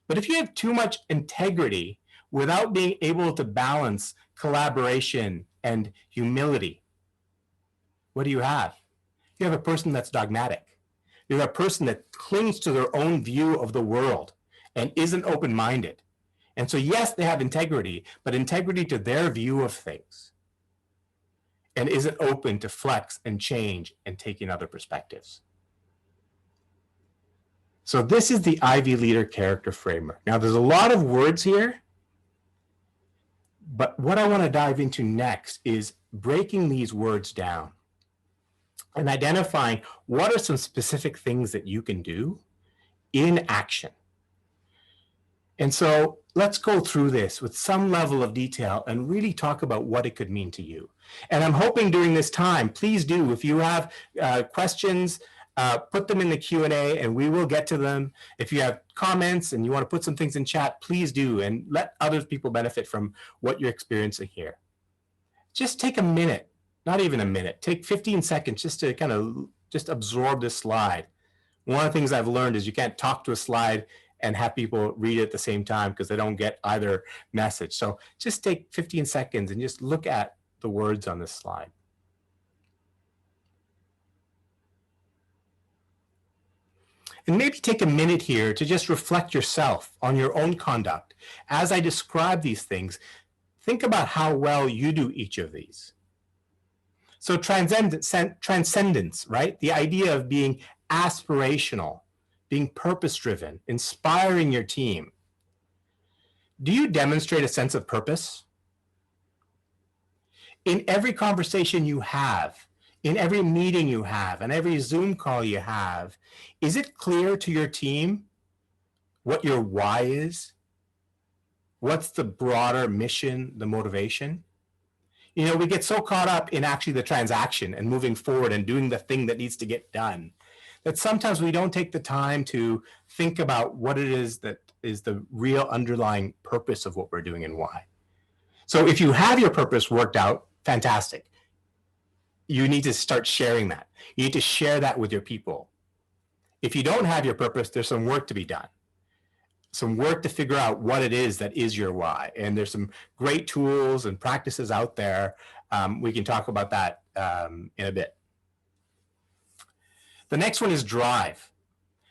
[SPEAKER 2] But if you have too much integrity without being able to balance collaboration and humility, what do you have? You have a person that's dogmatic. You have a person that clings to their own view of the world and isn't open-minded. And so yes, they have integrity, but integrity to their view of things, and isn't open to flex and change and take in other perspectives. So this is the Ivy Leader character framework. Now there's a lot of words here, but what I want to dive into next is breaking these words down and identifying what are some specific things that you can do in action. And so let's go through this with some level of detail and really talk about what it could mean to you. And I'm hoping during this time, please do, if you have questions, put them in the Q&A and we will get to them. If you have comments and you want to put some things in chat, please do, and let other people benefit from what you're experiencing here. Just take a minute, not even a minute, take 15 seconds just to kind of just absorb this slide. One of the things I've learned is you can't talk to a slide and have people read it at the same time because they don't get either message. So just take 15 seconds and just look at the words on this slide. And maybe take a minute here to just reflect yourself on your own conduct. As I describe these things, think about how well you do each of these. So transcendence, right? The idea of being aspirational, being purpose-driven, inspiring your team. Do you demonstrate a sense of purpose? In every conversation you have, in every meeting you have, and every Zoom call you have, is it clear to your team what your why is? What's the broader mission, the motivation? You know, we get so caught up in actually the transaction and moving forward and doing the thing that needs to get done that sometimes we don't take the time to think about what it is that is the real underlying purpose of what we're doing and why. So if you have your purpose worked out, fantastic. You need to start sharing that. You need to share that with your people. If you don't have your purpose, there's some work to be done. Some work to figure out what it is that is your why. And there's some great tools and practices out there. We can talk about that in a bit. The next one is drive.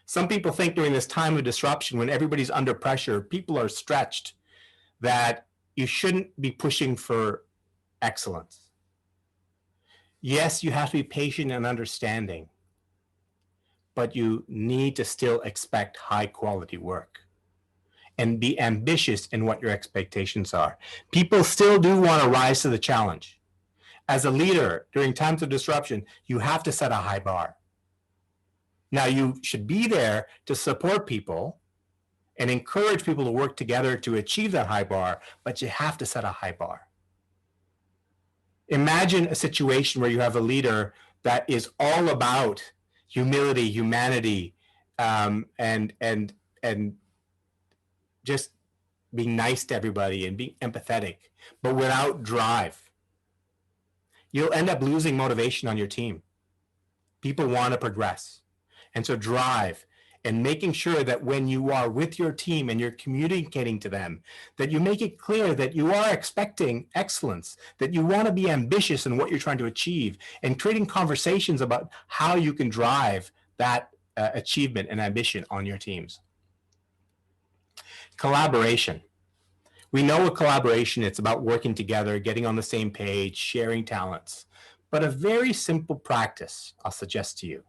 [SPEAKER 2] Some people think during this time of disruption, when everybody's under pressure, people are stretched, that you shouldn't be pushing for excellence. Yes, you have to be patient and understanding, but you need to still expect high quality work and be ambitious in what your expectations are. People still do want to rise to the challenge. As a leader, during times of disruption, you have to set a high bar. Now, you should be there to support people and encourage people to work together to achieve that high bar, but you have to set a high bar. Imagine a situation where you have a leader that is all about humility, humanity, and just being nice to everybody and being empathetic, but without drive. You'll end up losing motivation on your team. People want to progress. And so drive and making sure that when you are with your team and you're communicating to them, that you make it clear that you are expecting excellence, that you want to be ambitious in what you're trying to achieve, and creating conversations about how you can drive that achievement and ambition on your teams. Collaboration. We know with collaboration, it's about working together, getting on the same page, sharing talents. But a very simple practice I'll suggest to you.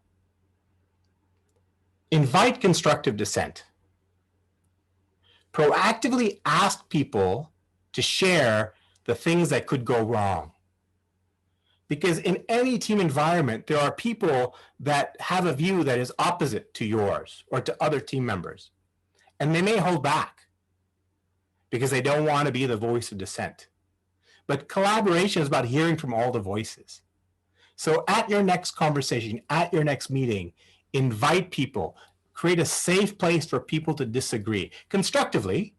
[SPEAKER 2] Invite constructive dissent. Proactively ask people to share the things that could go wrong. Because in any team environment, there are people that have a view that is opposite to yours or to other team members. And they may hold back because they don't want to be the voice of dissent. But collaboration is about hearing from all the voices. So at your next conversation, at your next meeting, invite people, create a safe place for people to disagree constructively,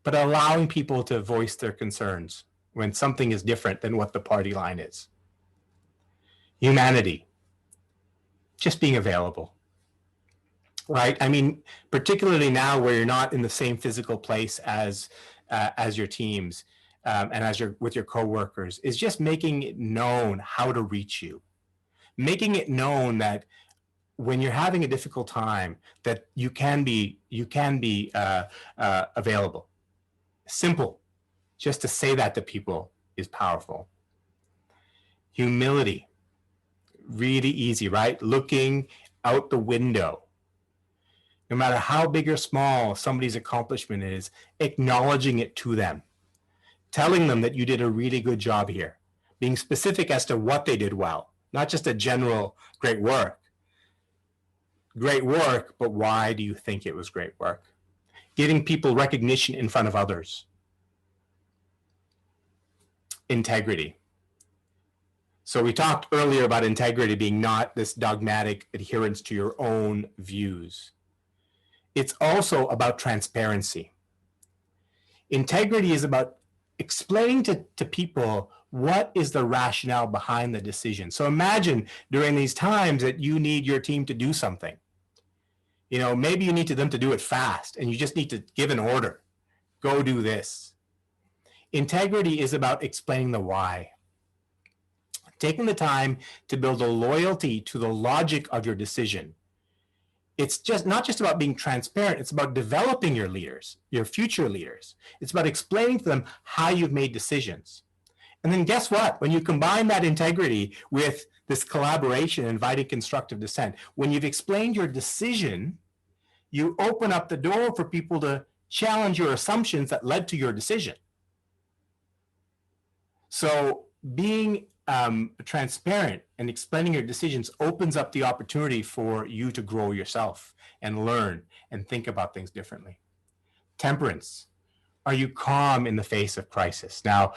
[SPEAKER 2] but allowing people to voice their concerns when something is different than what the party line is. Humanity, just being available, right? I mean, particularly now where you're not in the same physical place as your teams and as with your coworkers, is just making it known how to reach you, making it known that when you're having a difficult time, that you can be available. Simple, just to say that to people is powerful. Humility, really easy, right? Looking out the window. no matter how big or small somebody's accomplishment is, acknowledging it to them, telling them that you did a really good job here, being specific as to what they did well, not just a general great work. Great work, but why do you think it was great work? Giving people recognition in front of others. Integrity. So we talked earlier about integrity being not this dogmatic adherence to your own views. It's also about transparency. Integrity is about explaining to people what is the rationale behind the decision. So imagine during these times that you need your team to do something. You know, maybe you need them to do it fast and you just need to give an order. Go do this. Integrity is about explaining the why. Taking the time to build a loyalty to the logic of your decision. It's just not just about being transparent, it's about developing your leaders, your future leaders. It's about explaining to them how you've made decisions. And then guess what? When you combine that integrity with this collaboration, inviting constructive dissent, when you've explained your decision, you open up the door for people to challenge your assumptions that led to your decision. So being transparent and explaining your decisions opens up the opportunity for you to grow yourself and learn and think about things differently. Temperance. Are you calm in the face of crisis? Now,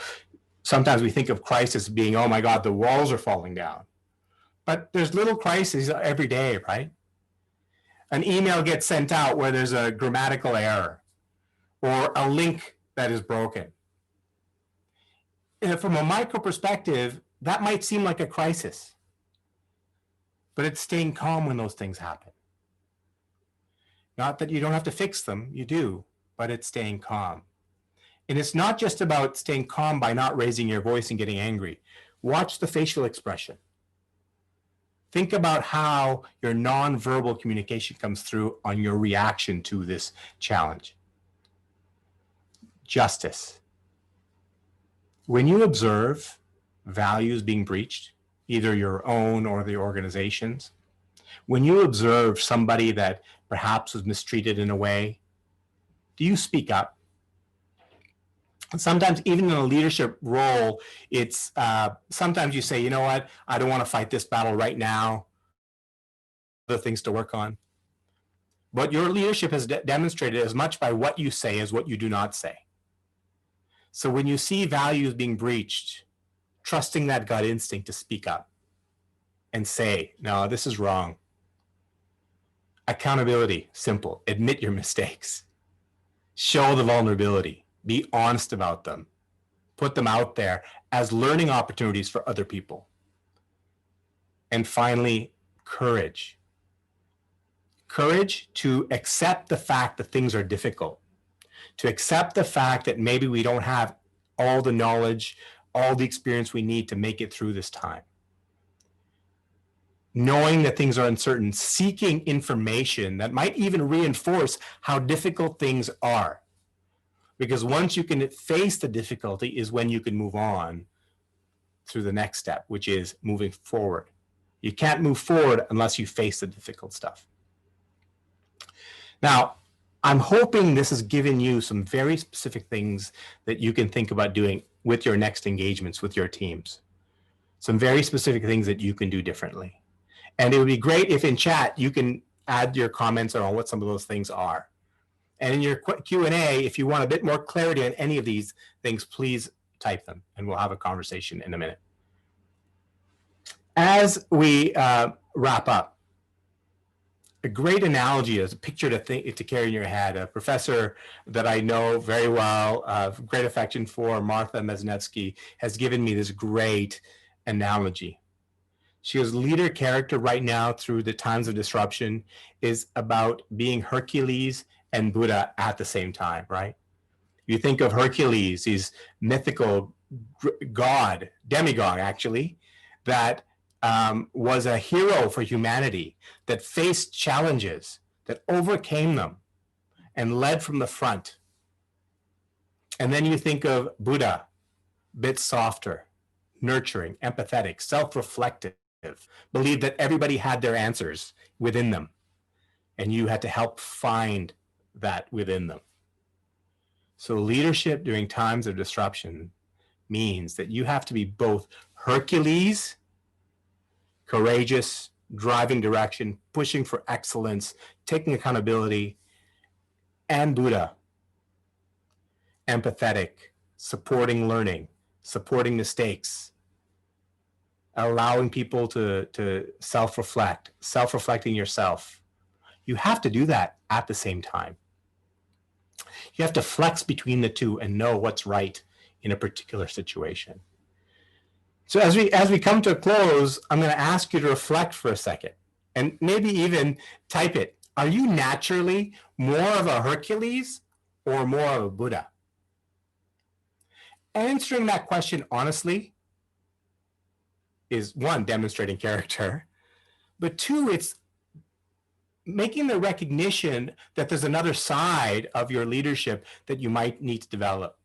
[SPEAKER 2] sometimes we think of crisis being, oh my God, the walls are falling down. But there's little crises every day, right? An email gets sent out where there's a grammatical error or a link that is broken. And from a micro perspective, that might seem like a crisis, but it's staying calm when those things happen. Not that you don't have to fix them, you do, but it's staying calm. And it's not just about staying calm by not raising your voice and getting angry. Watch the facial expression. Think about how your nonverbal communication comes through on your reaction to this challenge. Justice. When you observe values being breached, either your own or the organization's, when you observe somebody that perhaps was mistreated in a way, do you speak up? And sometimes even in a leadership role, it's sometimes you say, you know what, I don't want to fight this battle right now. Other things to work on. But your leadership has demonstrated as much by what you say as what you do not say. So when you see values being breached, trusting that gut instinct to speak up and say, no, this is wrong. Accountability, simple. Admit your mistakes. Show the vulnerability. Be honest about them. Put them out there as learning opportunities for other people. And finally, courage. Courage to accept the fact that things are difficult. To accept the fact that maybe we don't have all the knowledge, all the experience we need to make it through this time. Knowing that things are uncertain, seeking information that might even reinforce how difficult things are. Because once you can face the difficulty is when you can move on through the next step, which is moving forward. You can't move forward unless you face the difficult stuff. Now, I'm hoping this has given you some very specific things that you can think about doing with your next engagements with your teams. Some very specific things that you can do differently. And it would be great if in chat you can add your comments on what some of those things are. And in your Q&A, if you want a bit more clarity on any of these things, please type them and we'll have a conversation in a minute. As we wrap up, a great analogy is a picture to carry in your head. A professor that I know very well, great affection for, Martha Mesnetsky, has given me this great analogy. She goes, leader character right now through the times of disruption is about being Hercules and Buddha at the same time, right? You think of Hercules, he's mythical god, demigod actually, that was a hero for humanity, that faced challenges, that overcame them and led from the front. And then you think of Buddha, a bit softer, nurturing, empathetic, self-reflective, believed that everybody had their answers within them. and you had to help find that within them. So leadership during times of disruption means that you have to be both Hercules, courageous, driving direction, pushing for excellence, taking accountability, and Buddha, empathetic, supporting learning, supporting mistakes, allowing people to self-reflect, self-reflecting yourself. You have to do that at the same time. You have to flex between the two and know what's right in a particular situation. So as we come to a close, I'm going to ask you to reflect for a second and maybe even type it. Are you naturally more of a Hercules or more of a Buddha? Answering that question honestly is, one, demonstrating character, but two, it's making the recognition that there's another side of your leadership that you might need to develop.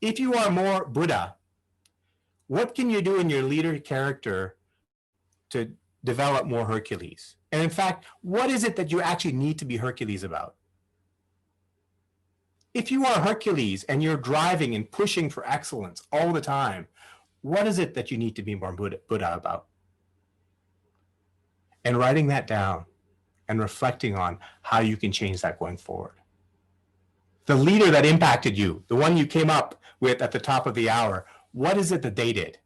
[SPEAKER 2] If you are more Buddha, what can you do in your leader character to develop more Hercules? And in fact, what is it that you actually need to be Hercules about? If you are Hercules and you're driving and pushing for excellence all the time, what is it that you need to be more Buddha about? And writing that down and reflecting on how you can change that going forward. The leader that impacted you, the one you came up with at the top of the hour, what is it that they did?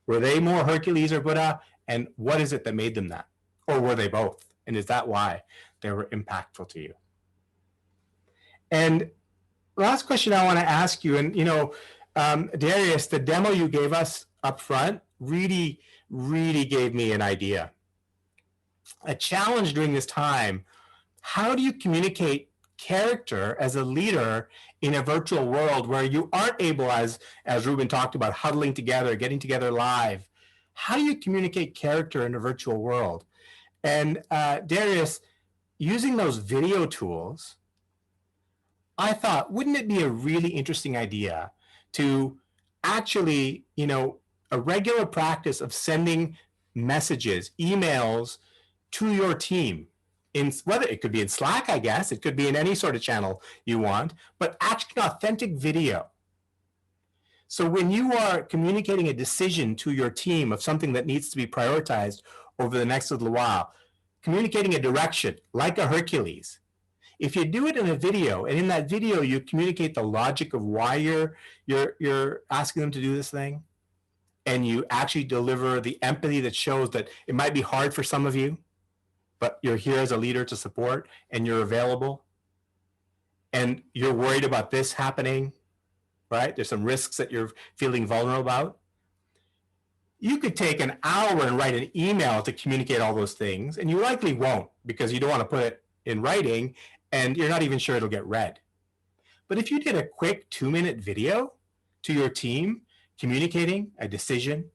[SPEAKER 2] Were they more Hercules or Buddha? And what is it that made them that? Or were they both? And is that why they were impactful to you? And last question I want to ask you, and Darius, the demo you gave us up front really gave me an idea. A challenge during this time: how do you communicate character as a leader in a virtual world where you aren't able, as Ruben talked about, huddling together, getting together live? How do you communicate character in a virtual world? And Darius, using those video tools, I thought, wouldn't it be a really interesting idea to actually, a regular practice of sending messages, emails to your team, in whether it could be in Slack, I guess, it could be in any sort of channel you want, but actually authentic video. So when you are communicating a decision to your team of something that needs to be prioritized over the next little while, communicating a direction like a Hercules, if you do it in a video, and in that video you communicate the logic of why you're asking them to do this thing, and you actually deliver the empathy that shows that it might be hard for some of you, but you're here as a leader to support, and you're available, and you're worried about this happening, right? There's some risks that you're feeling vulnerable about. You could take an hour and write an email to communicate all those things, and you likely won't, because you don't want to put it in writing, and you're not even sure it'll get read. But if you did a quick 2-minute video to your team communicating a decision,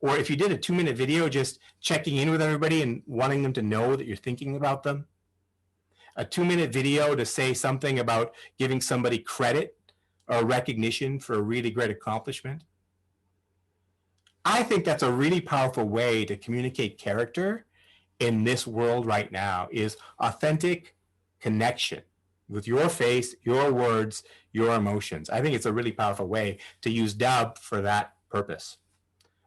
[SPEAKER 2] or if you did a 2-minute video just checking in with everybody and wanting them to know that you're thinking about them, a 2-minute video to say something about giving somebody credit or recognition for a really great accomplishment, I think that's a really powerful way to communicate character in this world right now, is authentic connection with your face, your words, your emotions. I think it's a really powerful way to use Dubb for that purpose.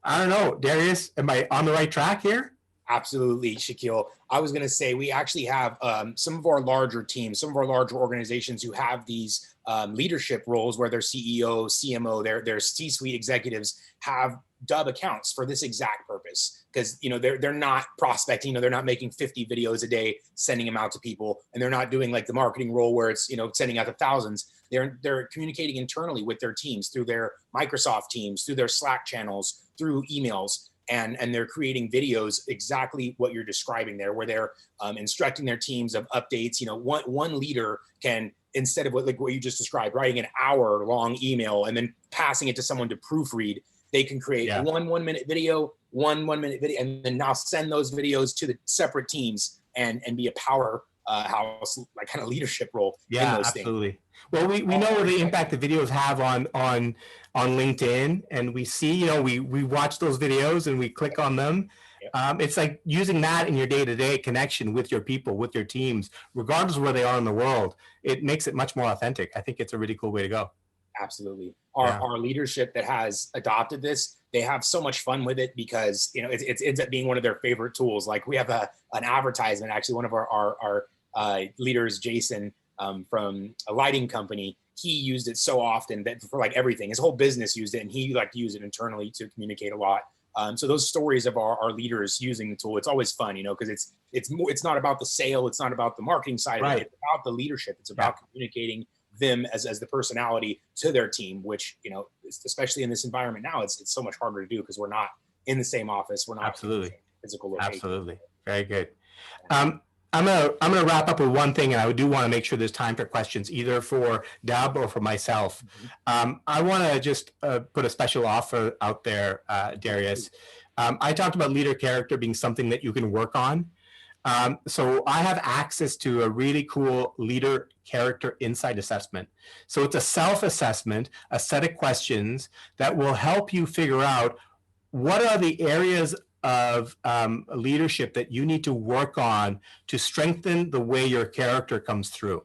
[SPEAKER 2] I don't know, Darius, am I on the right track here?
[SPEAKER 1] Absolutely, Shakeel. I was going to say, we actually have some of our larger teams, some of our larger organizations who have these leadership roles where their CEO, CMO, their C-suite executives have Dubb accounts for this exact purpose, because they're not prospecting, they're not making 50 videos a day, sending them out to people, and they're not doing like the marketing role where it's sending out to thousands. They're communicating internally with their teams through their Microsoft Teams, through their Slack channels, through emails. And they're creating videos exactly what you're describing there, where they're instructing their teams of updates. One leader can, instead of what you just described, writing an hour-long email and then passing it to someone to proofread, they can create one 1-minute video, one 1-minute video, and then now send those videos to the separate teams and be a power house, like kind of leadership role in those
[SPEAKER 2] absolutely.
[SPEAKER 1] things.
[SPEAKER 2] Well, we know the impact the videos have on LinkedIn, and we see, we watch those videos and we click on them. It's like using that in your day-to-day connection with your people, with your teams, regardless of where they are in the world. It makes it much more authentic. I think it's a really cool way to go.
[SPEAKER 1] Absolutely.
[SPEAKER 2] Yeah.
[SPEAKER 1] Our leadership that has adopted this, they have so much fun with it because, you know, it ends up being one of their favorite tools. Like we have an advertisement, actually one of our leaders, Jason, from a lighting company, he used it so often that for like everything, his whole business used it, and he liked to use it internally to communicate a lot. So those stories of our leaders using the tool, it's always fun, you know, because it's not about the sale, it's not about the marketing side of it, it's about the leadership, it's about communicating them as the personality to their team, which, you know, especially in this environment now, it's so much harder to do because we're not in the same office, we're not in the same physical location.
[SPEAKER 2] Absolutely. Very good. I'm gonna wrap up with one thing, and I do want to make sure there's time for questions, either for Dubb or for myself. I want to just put a special offer out there, Darius. I talked about leader character being something that you can work on. So I have access to a really cool leader character insight assessment. So it's a self-assessment, a set of questions that will help you figure out what are the areas of leadership that you need to work on to strengthen the way your character comes through.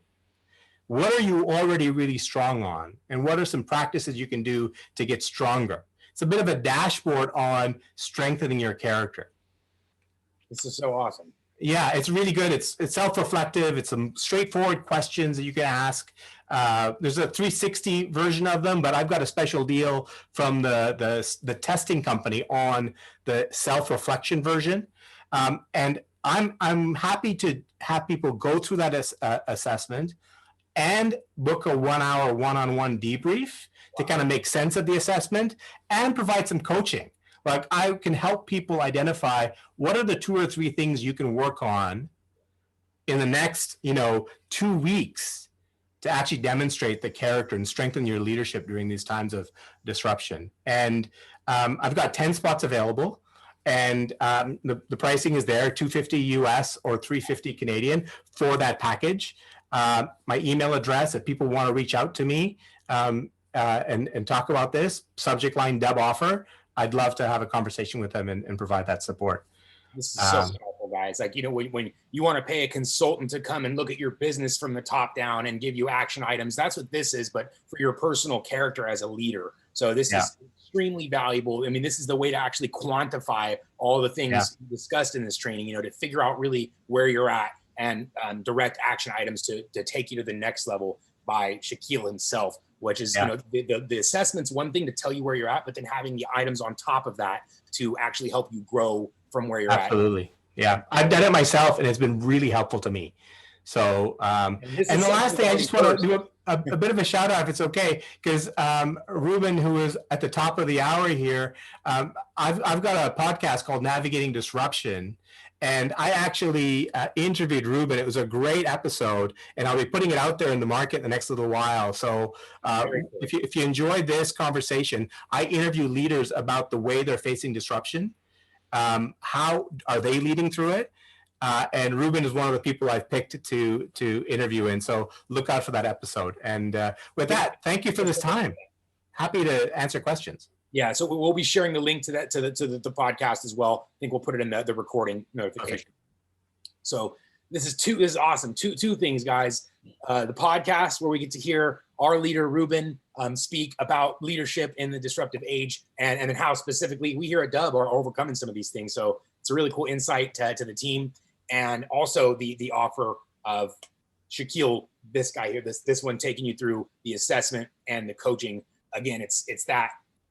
[SPEAKER 2] What are you already really strong on? And what are some practices you can do to get stronger? It's a bit of a dashboard on strengthening your character.
[SPEAKER 1] This is so awesome.
[SPEAKER 2] Yeah, it's really good. It's self-reflective. It's some straightforward questions that you can ask. There's a 360 version of them, but I've got a special deal from the testing company on the self-reflection version, and I'm happy to have people go through that assessment and book a 1 hour one-on-one debrief to kind of make sense of the assessment and provide some coaching. Like I can help people identify what are the 2 or 3 things you can work on in the next, 2 weeks to actually demonstrate the character and strengthen your leadership during these times of disruption. And I've got 10 spots available, and the pricing is there, $250 US or $350 Canadian for that package. My email address, if people want to reach out to me and talk about this, subject line Dubb offer, I'd love to have a conversation with them and provide that support.
[SPEAKER 1] This is so powerful, guys. Like, when you want to pay a consultant to come and look at your business from the top down and give you action items, that's what this is, but for your personal character as a leader. So this is extremely valuable. I mean, this is the way to actually quantify all the things discussed in this training, to figure out really where you're at and direct action items to take you to the next level by Shakeel himself, which is, the assessment's one thing to tell you where you're at, but then having the items on top of that to actually help you grow from where you're at.
[SPEAKER 2] Absolutely. Yeah. I've done it myself and it's been really helpful to me. So, and the last thing, I just want to do a bit of a shout out, if it's okay, because Ruben, who is at the top of the hour here, I've got a podcast called Navigating Disruption. And I actually interviewed Ruben. It was a great episode, and I'll be putting it out there in the market the next little while. So if you enjoyed this conversation, I interview leaders about the way they're facing disruption. How are they leading through it? And Ruben is one of the people I've picked to interview in. So look out for that episode. And with that, thank you for this time. Happy to answer questions.
[SPEAKER 1] Yeah, so we'll be sharing the link to that to the podcast as well. I think we'll put it in the recording notification. Okay. So this is awesome. Two things, guys. The podcast where we get to hear our leader Ruben speak about leadership in the disruptive age, and then how specifically we here at Dubb are overcoming some of these things. So it's a really cool insight to the team, and also the offer of Shakeel, this guy here, this one taking you through the assessment and the coaching. Again, it's that.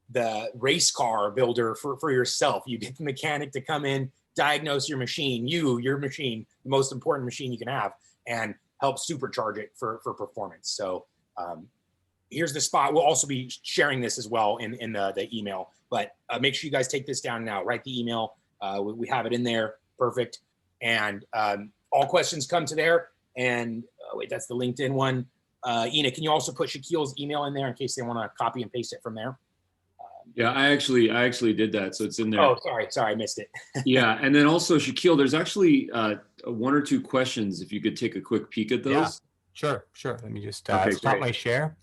[SPEAKER 1] The race car builder for yourself. You get the mechanic to come in, diagnose your machine, your machine, the most important machine you can have, and help supercharge it for performance. So here's the spot. We'll also be sharing this as well in the email, but make sure you guys take this down now. Write the email. We have it in there. Perfect. And all questions come to there. And wait, that's the LinkedIn one. Ina, can you also put Shakeel's email in there in case they want to copy and paste it from there?
[SPEAKER 3] Yeah, I actually did that, so it's in there.
[SPEAKER 1] Oh, sorry, I missed it.
[SPEAKER 3] Yeah, and then also Shakeel, there's actually 1 or 2 questions. If you could take a quick peek at those.
[SPEAKER 2] Yeah, sure. Let me just stop my share.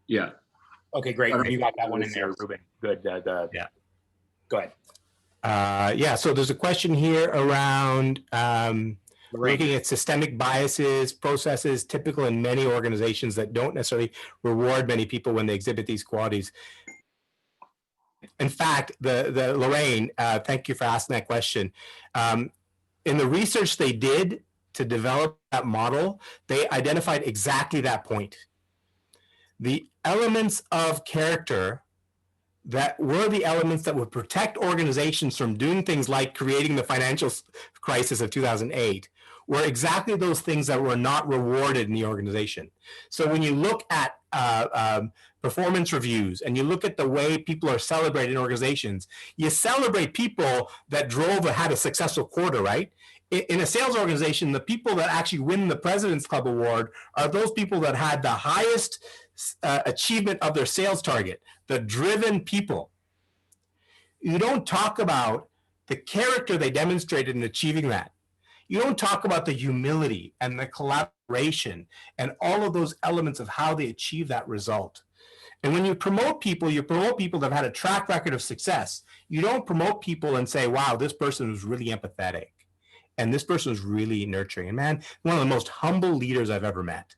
[SPEAKER 3] Yeah.
[SPEAKER 1] Okay, great. You got that one in there, Ruben. Good. Yeah. Go ahead.
[SPEAKER 2] Yeah, so there's a question here around breaking at systemic biases, processes typical in many organizations that don't necessarily reward many people when they exhibit these qualities. In fact, the Lorraine, thank you for asking that question. In the research they did to develop that model, they identified exactly that point. The elements of character that were the elements that would protect organizations from doing things like creating the financial crisis of 2008 were exactly those things that were not rewarded in the organization. So when you look at performance reviews and you look at the way people are celebrated in organizations, you celebrate people that had a successful quarter, right? In a sales organization, the people that actually win the President's Club Award are those people that had the highest achievement of their sales target, the driven people. You don't talk about the character they demonstrated in achieving that. You don't talk about the humility and the collaboration and all of those elements of how they achieve that result. And when you promote people that have had a track record of success. You don't promote people and say, wow, this person was really empathetic and this person was really nurturing. And man, one of the most humble leaders I've ever met.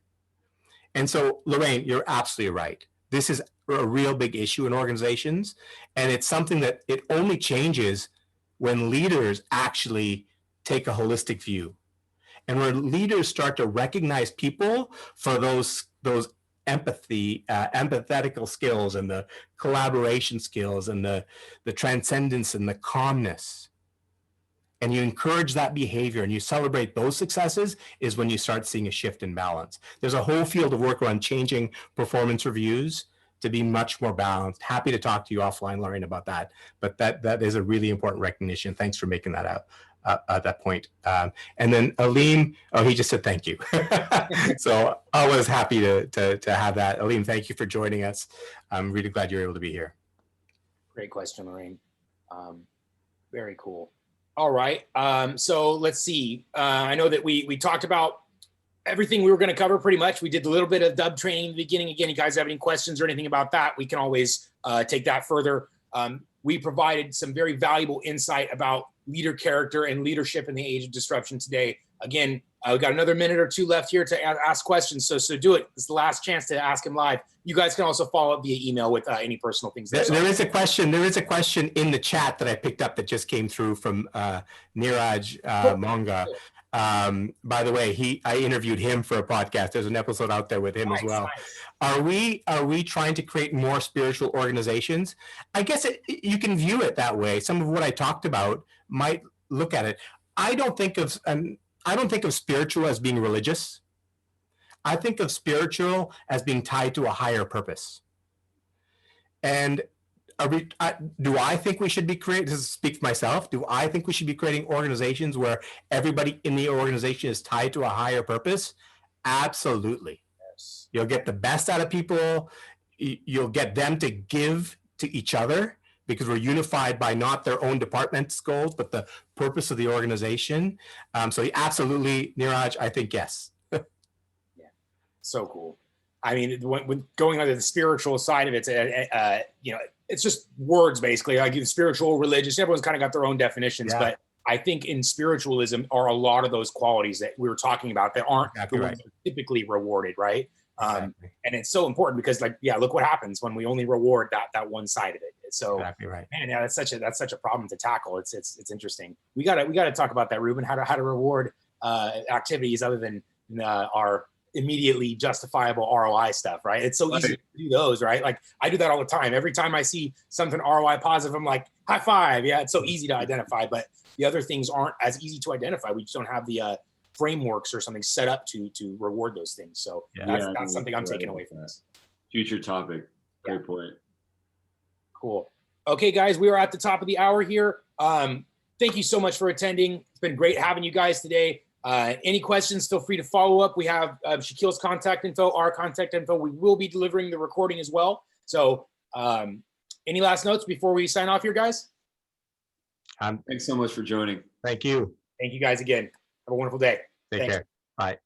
[SPEAKER 2] And so, Lorraine, you're absolutely right. This is a real big issue in organizations. And it's something that it only changes when leaders actually take a holistic view. And when leaders start to recognize people for those empathetical skills and the collaboration skills and the transcendence and the calmness, and you encourage that behavior and you celebrate those successes, is when you start seeing a shift in balance. There's a whole field of work around changing performance reviews to be much more balanced. Happy to talk to you offline, Lorraine, about that. But that is a really important recognition. Thanks for making that out at that point. And then Aleem, he just said thank you. So I was happy to have that. Aleem, thank you for joining us. I'm really glad you're able to be here.
[SPEAKER 1] Great question, Lorraine. Very cool. All right. So let's see. I know that we talked about everything we were going to cover pretty much. We did a little bit of Dubb training in the beginning. Again, you guys have any questions or anything about that, we can always take that further. We provided some very valuable insight about leader character and leadership in the age of disruption today. Again, we've got another minute or two left here to ask questions. So do it. It's the last chance to ask him live. You guys can also follow up via email with any personal things.
[SPEAKER 2] There is a question in the chat that I picked up that just came through from Niraj Monga. By the way, I interviewed him for a podcast. There's an episode out there with him as well. Nice. Are we trying to create more spiritual organizations? I guess you can view it that way. Some of what I talked about might look at it. I don't think of spiritual as being religious. I think of spiritual as being tied to a higher purpose. And do I think we should be creating, to speak for myself, do I think we should be creating organizations where everybody in the organization is tied to a higher purpose? Absolutely. Yes. You'll get the best out of people. You'll get them to give to each other because we're unified by not their own department's goals, but the purpose of the organization. So absolutely, Niraj, I think yes.
[SPEAKER 1] Yeah, so cool. I mean, when going on to the spiritual side of it, it's just words basically. Like spiritual, religious, everyone's kind of got their own definitions. Yeah. But I think in spiritualism are a lot of those qualities that we were talking about that aren't exactly the ones that are typically rewarded, right? Exactly. And it's so important because, look what happens when we only reward that one side of it. So, exactly right. Man, yeah, that's such a problem to tackle. It's interesting. We gotta talk about that, Ruben. How to reward activities other than our immediately justifiable ROI stuff, right? It's so easy to do those, right? Like I do that all the time. Every time I see something ROI positive, I'm like, high five. Yeah, it's so easy to identify, but the other things aren't as easy to identify. We just don't have the frameworks or something set up to reward those things. So that's something I'm taking away from this.
[SPEAKER 3] Future topic. Great point.
[SPEAKER 1] Cool. Okay, guys, we are at the top of the hour here. Thank you so much for attending. It's been great having you guys today. Any questions, feel free to follow up. We have Shakeel's contact info, our contact info. We will be delivering the recording as well. So any last notes before we sign off here, guys?
[SPEAKER 3] Thanks so much for joining.
[SPEAKER 2] Thank you.
[SPEAKER 1] Thank you guys again. Have a wonderful day.
[SPEAKER 2] Take care. Bye.